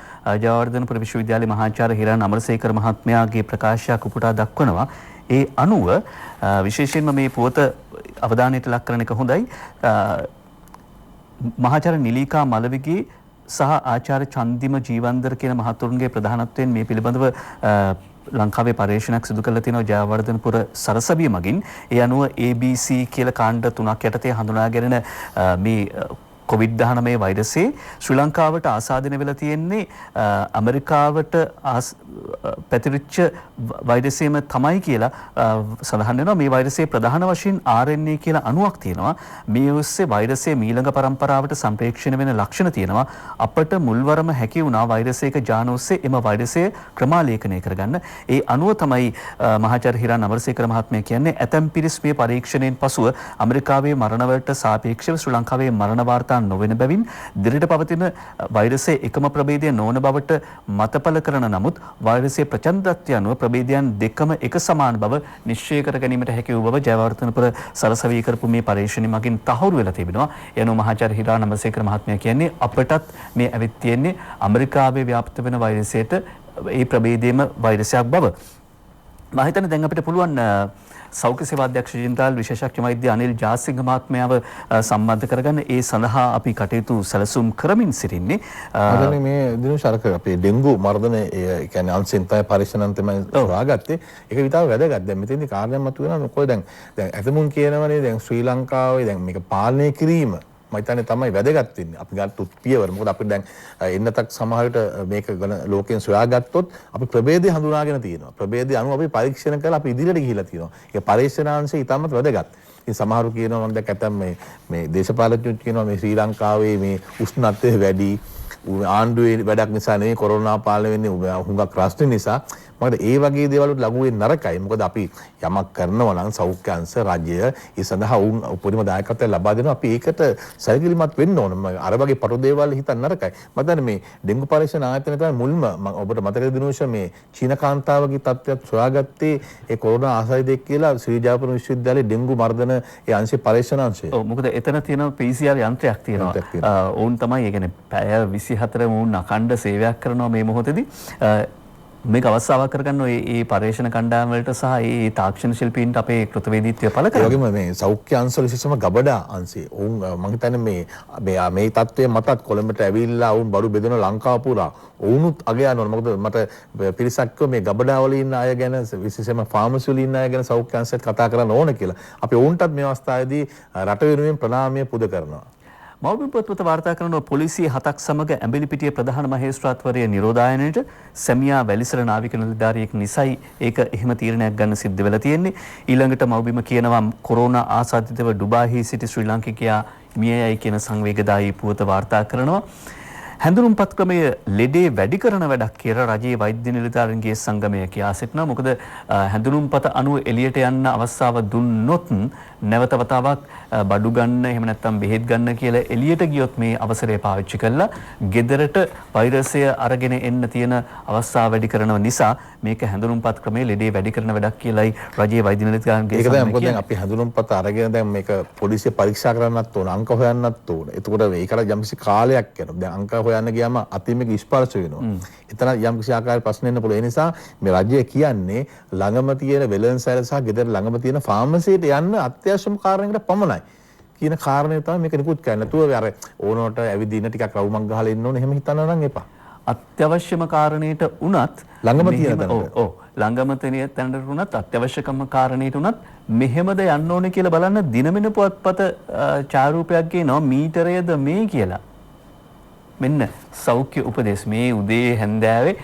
ජයවර්ධනපුර විශ්වවිද්‍යාලයේ මහාචාර්ය හිරන් අමරසේකර මහත්මයාගේ ප්‍රකාශයක් උපුටා දක්වනවා. ඒ අනුව විශේෂයෙන්ම මේ පුවත අවධානයට ලක් කරන එක හොඳයි. මහාචාර්ය නිලීකා මලවිගේ සහ ආචාර්ය චන්දිම ජීවන්දර කියන මහතුරුන්ගේ ප්‍රධානත්වයෙන් මේ පිළිබඳව ලංකාවේ පර්යේෂණයක් සිදු කරලා තියෙනවා ජයවර්ධනපුර සරසවිය මගින්. ඒ අනුව ABC කියලා කාණ්ඩ 3ක් යටතේ හඳුනාගෙන මේ COVID-19 වෛරසයේ ශ්‍රී ලංකාවට ආසාදනය වෙලා තියෙන්නේ ඇමරිකාවට පැතිරිච්ච වෛරසයම තමයි කියලා සඳහන් වෙනවා. මේ වෛරසයේ ප්‍රධාන වශයෙන් RNA කියලා අණුවක් තියෙනවා. මේ ඔස්සේ වෛරසයේ මීළඟ පරම්පරාවට සම්ප්‍රේක්ෂණය වෙන ලක්ෂණ තියෙනවා. අපට මුල්වරම හැකි වුණා වෛරසයක ජාන ඔස්සේ එම වෛරසය ක්‍රමාලේඛනය කරගන්න. ඒ අණුව තමයි මහාචාර්ය හිරන් අමරසේකර මහත්මයා කියන්නේ ඇතැම් පිරිස් මේ පරීක්ෂණයෙන් පසුව ඇමරිකාවේ මරණවලට සාපේක්ෂව ශ්‍රී ලංකාවේ මරණ වාර්තා නොවන බැවින් දිරට පවතින වෛරසයේ එකම ප්‍රභේදය නොවන බවට මතපල කරන නමුත් වෛරසයේ ප්‍රචණ්ඩත්වය අනුව ප්‍රභේදයන් දෙකම එක සමාන බව නිශ්චය කර ගැනීමට හැකි වූ බව ජයවර්ධනපුර සරසවිය කරපු මේ පරීක්ෂණය මගින් තහවුරු වෙලා තිබෙනවා. එනෝ මහාචාර්ය හිරන් අමරසේකර මහත්මයා කියන්නේ අපටත් මේ ඇවිත් තියෙන්නේ ඇමරිකාවේ ව්‍යාප්ත වෙන වෛරසයට ඒ ප්‍රභේදයේම වෛරසයක් බව. මම හිතන්නේ දැන් අපිට පුළුවන් සෞඛ්‍ය සේවා අධ්‍යක්ෂ ජෙනරාල් විශේෂඥ වෛද්‍ය අනිල් ජාසිංහ මහත්මයාව සම්බන්ධ කරගන්න ඒ සඳහා අපි කටයුතු සැලසුම් කරමින් සිටින්නේ. මම මේ දින ශරක අපේ ඩෙන්ගු මර්ධන ඒ කියන්නේ අංශෙන් තමයි පරීක්ෂණන් තමයි හොයාගත්තේ. ඒක විතර වැදගත්. දැන් මෙතෙන්දි කාරණයක් මතුවෙනවා. මොකද දැන් ඇතමුන් කියනවනේ දැන් ශ්‍රී ලංකාවේ දැන් මේක පාලනය කිරීම මම හිතන්නේ තමයි වැදගත් වෙන්නේ. අපි ගන්න පියවර. මොකද අපිට දැන් එන්නතක් සමහර විට මේක ලෝකයෙන් සොයාගත්තොත් අපි ප්‍රභේදය හඳුනාගෙන තියෙනවා. ප්‍රභේදය අනුව අපි පරීක්ෂණ කරලා අපි ඉදිරියට ගිහිලා තියෙනවා. ඒ පරීක්ෂණාංශය ඉතාමත් වැදගත්. ඉතින් සමහරු කියනවා මම දැන් ඇතම් මේ දේශපාලඥයෝ කියනවා මේ ශ්‍රී ලංකාවේ මේ උෂ්ණත්වය වැඩි ආණ්ඩුවේ වැඩක් නිසා නෙවෙයි කොරෝනා පාලනය වෙන්නේ හුඟක් රස්නේ නිසා. මොකද ඒ වගේ දේවල් වලට ලඟු වෙන්නේ නරකයි. මොකද අපි යමක් කරනවා නම් සෞඛ්‍ය අංශ රජය ඒ සඳහා උන් උපරිම දායකත්වය ලබා දෙනවා. අපි ඒකට සැලකිලිමත් වෙන්න ඕන. අර වගේ පටු දේවල් හිතන්න නරකයි. මම දන්නේ මේ ඩෙන්ගු පරීක්ෂණ ආයතනය තමයි මුල්ම ඔබට මතකද දිනෝෂ මේ චීන කාන්තාවගේ තත්ත්වයක් සොයාගත්තේ ඒ කොරෝනා ආසාදිතෙක් කියලා ශ්‍රී ජයපුර විශ්වවිද්‍යාලයේ ඩෙන්ගු මර්ධන ඒ අංශේ පරීක්ෂණ අංශය. ඔව් මොකද එතන තියෙන PCR යන්ත්‍රයක් තියෙනවා. ඕන් තමයි ඒ කියන්නේ පැය 24 වුන් අඛණ්ඩ සේවයක් කරනවා මේ මොහොතේදී. මේක අවස්ථාවක් කරගන්න ඒ පර්යේෂණ කණ්ඩායම් වලට සහ ඒ තාක්ෂණ ශිල්පීන්ට අපේ කෘතවේදීත්වය පළ කරනවා. ඒ වගේම මේ සෞඛ්‍ය අංශ වල විශේෂම ගබඩා අංශේ උන් මම හිතන්නේ මේ තත්ත්වයේ මතත් කොළඹට ඇවිල්ලා උන් බඩු බෙදෙන ලංකාව පුරා වුණුත් අගය යනවා. මොකද මට පිරිසක් මේ ගබඩා වල ඉන්න අය ගැන විශේෂයෙන්ම ෆාමසි වල ඉන්න අය ගැන සෞඛ්‍ය අංශයට කතා කරන්න ඕන කියලා. අපි වුන්ටත් මේ අවස්ථාවේදී රට වෙනුවෙන් ප්‍රණාමය පුද කරනවා. මව්බිම් පුවත්පත වාර්තා කරන පොලිසිය 7ක් සමග ඇඹිලිපිටිය ප්‍රධාන මහේස්ත්‍රාත්වරය නිරෝධායනයට සැමියා වැලිසර නාවික නිලධාරියෙක් නිසයි ඒක එහෙම තීරණයක් ගන්න සිද්ධ වෙලා තියෙන්නේ. ඊළඟට මව්බිම කියනවා කොරෝනා ආසාදිතව ඩුබායිහි සිටි ශ්‍රී ලාංකිකයා මියයයි කියන සංවේගදායී පුවත වාර්තා කරනවා. හැඳුනුම්පත් ක්‍රමය ලෙඩේ වැඩි කරන වැඩක් කියලා රජයේ වෛද්‍ය නිලධාරීන්ගේ සංගමය කියා සිටිනවා. මොකද හැඳුනුම්පත අනුව එළියට යන්න අවස්ථාව දුන්නොත් නැවත වතාවක් බඩු ගන්න එහෙම නැත්නම් බෙහෙත් ගන්න කියලා එළියට ගියොත් මේ අවසරය පාවිච්චි කළා ගෙදරට වෛරසය අරගෙන එන්න තියෙන අවස්ථාව වැඩි කරනව නිසා මේක හැඳුනුම්පත් ක්‍රමයේ ලෙඩේ වැඩි කරන වැඩක් කියලායි රජයේ වෛද්‍ය නිලධාරීන්ගේ ඒක දැන් මොකද දැන් අපි හැඳුනුම්පත අරගෙන දැන් මේක පොලිසිය පරීක්ෂා කරන්නත් ඕන අංක හොයන්නත් ඕන. එතකොට ඒකට යම්කිසි කාලයක් යනවා. දැන් අංක හොයන්න ගියාම අතින් මේක ස්පර්ශ වෙනවා. එතන යම්කිසි ආකාරයක ප්‍රශ්න එන්න පුළුවන්. ඒ නිසා මේ රජය කියන්නේ ළඟම තියෙන වෙළඳසැල සහ ගෙදර ළඟම තියෙන ෆාමසියට යන්න අත්‍යවශ්‍යම කාරණයකට පමණයි කියන කාරණේ තමයි මේක නිකුත් කරන්න. නැතුව අර ඕනෝට ඇවිදින්න ටිකක් රවුමක් ගහලා ඉන්න ඕනේ එහෙම හිතනවා නම් එපා. අත්‍යවශ්‍යම කාරණේට උනත් ළඟම තියෙන තැනට. ඔව් ළඟම තියෙන තැනට උනත් අත්‍යවශ්‍යකම කාරණේට උනත් මෙහෙමද යන්න ඕනේ කියලා බලන්න දිනමින පුවත්පත ඡායාරූපයක් ගේනවා මීටරයද මේ කියලා. මෙන්න සෞඛ්‍ය උපදෙස් මේ උදේ හැන්දෑවේ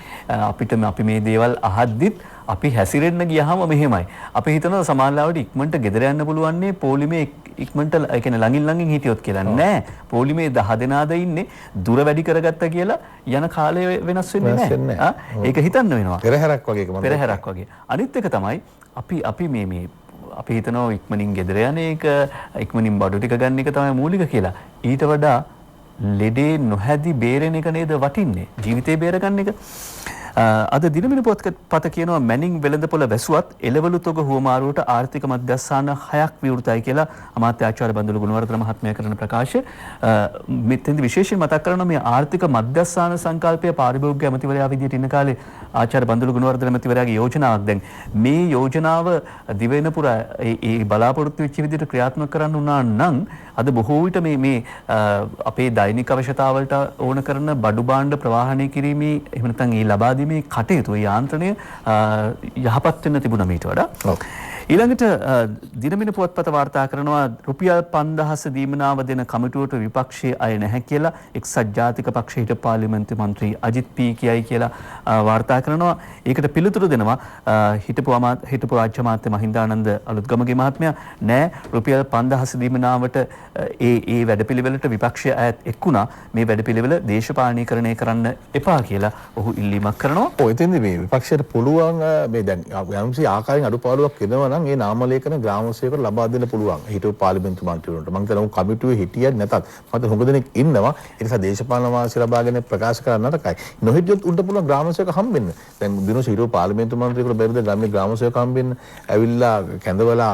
අපි මේ දේවල් අහද්දිත් අපි හැසිරෙන්න ගියාම මෙහෙමයි. අපි හිතනවා සමාජලාවට ඉක්මනට ගෙදර යන්න පුළුවන්නේ පොලිමේ ඉක්මනට ඒ කියන්නේ ළඟින් හිටියොත් කියලා. නෑ. පොලිමේ 10 දෙනාද ඉන්නේ දුර වැඩි කරගත්තා කියලා යන කාලය වෙනස් වෙන්නේ නෑ. ඒක හිතන්න වෙනවා. පෙරහැරක් වගේ එකම. පෙරහැරක් වගේ. අනිත් එක තමයි අපි මේ අපි හිතනවා ඉක්මනින් ගෙදර යන එක ඉක්මනින් බඩු ටික ගන්න එක තමයි මූලික කියලා. ඊට වඩා ලෙඩේ නොහැදි බේරෙන එක නේද වටින්නේ. ජීවිතේ බේරගන්න එක. අද දිනමින පොත්පත කියනවා මැනින් වෙළඳපොළ වැසුවත් එළවලු තොග හුවමාරුවට ආර්ථික මධ්‍යස්ථාන 6ක් විවෘතයි කියලා අමාත්‍ය ආචාර්ය බන්දුල ගුණවර්ධන මහත්මයා කරන ප්‍රකාශය. මෙතෙන්දි විශේෂයෙන් මතක් කරනවා මේ ආර්ථික මධ්‍යස්ථාන සංකල්පය පාරිභෝගික ඇමතිවරයා විදිහට ඉන්න කාලේ ආචාර්ය බන්දුල ගුණවර්ධන ඇමතිවරයාගේ යෝජනාවක්. දැන් මේ යෝජනාව දිවෙන පුර ඒ බලාපොරොත්තු වෙච්ච විදිහට ක්‍රියාත්මක කරන්න උනා නම් අද බොහෝ විට මේ අපේ දෛනික අවශ්‍යතාවලට ඕන කරන බඩු භාණ්ඩ ප්‍රවාහනය කිරීමේ එහෙම නැත්නම් ඒ ලබා දීමේ කටයුතු යාන්ත්‍රණය යහපත් වෙන්න තිබුණා මීට වඩා. ඊළඟට දිනමින පුවත්පත වාර්තා කරනවා රුපියල් 5000 දීමනාව දෙන කමිටුවට විපක්ෂයේ අය නැහැ කියලා එක්සත් ජාතික පක්ෂයේ හිටපු පාර්ලිමේන්තු මන්ත්‍රී අජිත් පී කියයි කියලා වාර්තා කරනවා. ඒකට පිළිතුරු දෙනවා හිටපු රාජ්‍ය අමාත්‍ය මහින්දානන්ද අලුත්ගමගේ මහත්මයා නෑ රුපියල් 5000 දීමනාවට ඒ වැඩපිළිවෙලට විපක්ෂයේ අයත් එක්ුණා මේ වැඩපිළිවෙල දේශපාලනීකරණය කරන්න එපා කියලා ඔහු ඉල්ලීමක් කරනවා. ඔය එතෙන්දී මේ විපක්ෂයට පුළුවන් මේ දැන් යම්සි ආකාරයෙන් අඩුපාඩුවක් වෙනවා නම් ඒ නාම ලේඛන ග්‍රාම සේවකට ලබා දෙන්න පුළුවන්. හිටපු පාර්ලිමේන්තු මන්ත්‍රීවරුන්ට මම හිතනවා කමිටුවේ හිටියත් නැතත් මට හුඟ දෙනෙක් ඉන්නවා. ඒ නිසා දේශපාලන වාසි ලබාගෙන ප්‍රකාශ කරන්න නරකයි. නොහිටියොත් උන්ට පුළුවන් ග්‍රාම සේවක හම්බෙන්න. දැන් දිනෝස හිටපු පාර්ලිමේන්තු මන්ත්‍රීවරුන්ට බැරිද ග්‍රාම සේවක හම්බෙන්න? ඇවිල්ලා කැඳවලා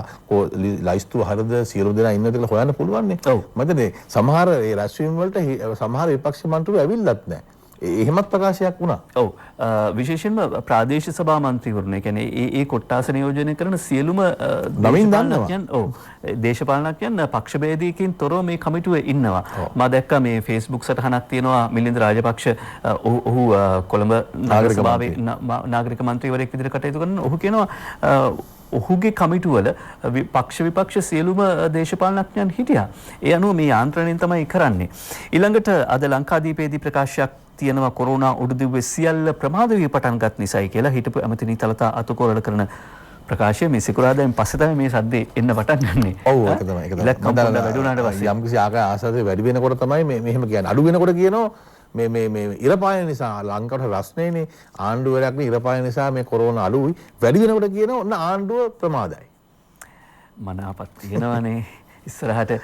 ලයිස්තු හරිද සියලු දෙනා ඉන්නද කියලා හොයන්න පුළුවන් නේ. ඔව්. මතනේ සමහර ඒ රැස්වීම් වලට සමහර විපක්ෂ මන්ත්‍රීවරු ඇවිල්ලත් නැහැ. එහෙමත් ප්‍රකාශයක් වුණා. ඔව්. විශේෂයෙන්ම ප්‍රාදේශීය සභා මන්ත්‍රීවරුන් ඒ කියන්නේ ඒ කොට්ටාස නියෝජනය කරන සියලුම දේශපාලනඥයන් දේශපාලනඥයන් පක්ෂ භේදයකින් තොරව මේ කමිටුවේ ඉන්නවා. මම දැක්කා මේ Facebook සටහනක් තියෙනවා මිලින්ද රාජපක්ෂ ඔහු කොළඹ නගර සභාවේ නාගරික මන්ත්‍රීවරයෙක් විදිහට කටයුතු කරනවා. ඔහු කියනවා ඔහුගේ කමිටුවල පක්ෂ විපක්ෂ සියලුම දේශපාලනඥයන් හිටියා. ඒ අනුව මේ යාන්ත්‍රණයෙන් තමයි කරන්නේ. ඊළඟට අද ලංකාදීපේදී ප්‍රකාශයක් තියෙනවා කොරෝනා උඩුදිව්වේ සියල්ල ප්‍රමාද වී පටන් ගත් නිසායි කියලා හිටපු ඇමතිනි තලතා අතුකොරල කරන ප්‍රකාශය මේ සිකුරාදාෙන් පස්සේ තමයි මේ සද්දේ එන්න පටන් ගන්නෙ. ඔව් ඒක තමයි. ඒක තමයි. වැඩි වුණාට පස්සේ යම්කිසි ආසාවේ වැඩි වෙනකොට තමයි මේ මෙහෙම කියන්නේ. අඩු වෙනකොට කියනවා මේ ඉරපායන නිසා ලංකාවට රස්නේනේ ආණ්ඩුවරයක්නේ ඉරපායන නිසා මේ කොරෝනා අඩුයි. වැඩි වෙනකොට කියනවා ඔන්න ආණ්ඩුව ප්‍රමාදයි. මනාපත් තියෙනවනේ ඉස්සරහට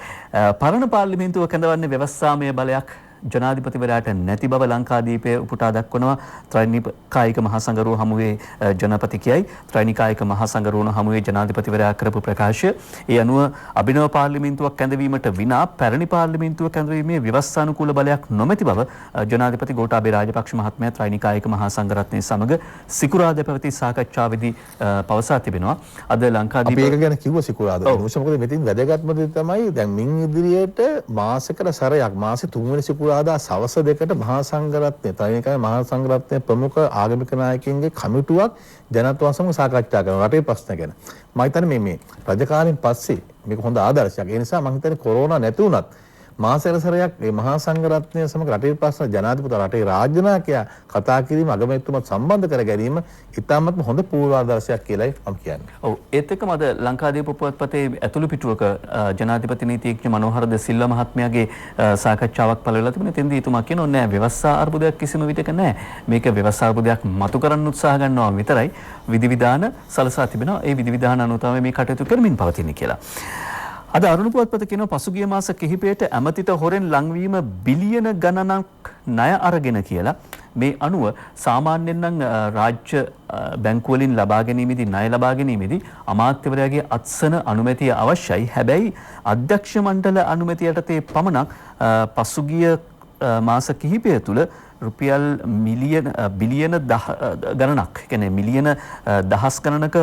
පරණ පාර්ලිමේන්තුව කැඳවන්නේ ව්‍යවස්ථාමය බලයක් ජනාධිපතිවරයාට නැති බව ලංකාදීපය උපුටා දක්වනවා. ත්‍රිනිකායික මහසංගරුව හමුවේ ජනපති කියයි ත්‍රිනිකායික මහසංගරුවන හමුවේ ජනාධිපතිවරයා කරපු ප්‍රකාශය. ඒ අනුව අභිනව පාර්ලිමේන්තුවක් කැඳවීමට විනා පැරණි පාර්ලිමේන්තුව කැඳවීමේ ව්‍යවස්ථානුකූල බලයක් නොමැති බව ජනාධිපති ගෝඨාභය රාජපක්ෂ මහත්මයා ත්‍රිනිකායික මහසංඝරත්නය සමග සිකුරාදා පැවති සාකච්ඡාවේදී පවසා තිබෙනවා. අද ලංකාදීප අපි ඒක ගැන කිව්ව සිකුරාදා. මොකද මෙතින් වැදගත්ම දේ තමයි දැන් මින් ඉදිරියට මාසෙකට සැරයක් මාසේ 3 වෙනි සිකුරාදා සවස් 2ට මහා සංඝරත්නය ත්‍රිනිකාය මහා සංඝරත්නය ප්‍රමුඛ ආගමික නායකයින්ගේ කමිටුවක් ජනතාව සමග සාකච්ඡා කරනවා රටේ ප්‍රශ්න ගැන. මම හිතන්නේ මේ රජකාලෙන් පස්සේ මේක හොඳ ආදර්ශයක්. ඒ නිසා මම හිතන්නේ කොරෝනා නැති වුණත් මාසෙරසරයක් මේ මහා සංඝරත්නය සමග රටේ ප්‍රශ්න ජනාධිපති රටේ රාජ්‍ය නායකයා කතා කිරීම අගමැතිතුමත් සම්බන්ධ කර ගැනීම ඉතාමත්ම හොඳ පූර්වාදර්ශයක් කියලායි මම කියන්නේ. ඔව් ඒත් එක්කම අද ලංකාදීප පුවත්පතේ ඇතුළු පිටුවක ජනාධිපති නීතිඥ මනෝහර ද සිල්වා මහත්මයාගේ සාකච්ඡාවක් පළ වෙලා තිබුණේ. එතෙන්දී එතුමා කියනවා නෑ ව්‍යවස්ථා අර්බුදයක් කිසිම විටක නෑ. මේක ව්‍යවස්ථා අර්බුදයක් මතු කරන්න උත්සාහ ගන්නවා විතරයි. විධිවිධාන සලසා තිබෙනවා. ඒ විධිවිධාන අනුව තමයි මේ කටයුතු කරමින් පවතින්නේ කියලා. අද අරුණ පුවත්පත කියනවා පසුගිය මාස කිහිපයට ඇමතිට හොරෙන් ලංවීම බිලියන ගණනක් ණය අරගෙන කියලා. මේ අනුව සාමාන්‍යයෙන් නම් රාජ්‍ය බැංකු වලින් ලබා ගැනීමේදී ණය ලබා ගැනීමේදී අමාත්‍යවරයාගේ අත්සන අනුමැතිය අවශ්‍යයි. හැබැයි අධ්‍යක්ෂ මණ්ඩල අනුමැතිය යටතේ පමණක් පසුගිය මාස කිහිපය තුළ රුපියල් බිලියන ගණනක් කියන්නේ මිලියන දහස් ගණනක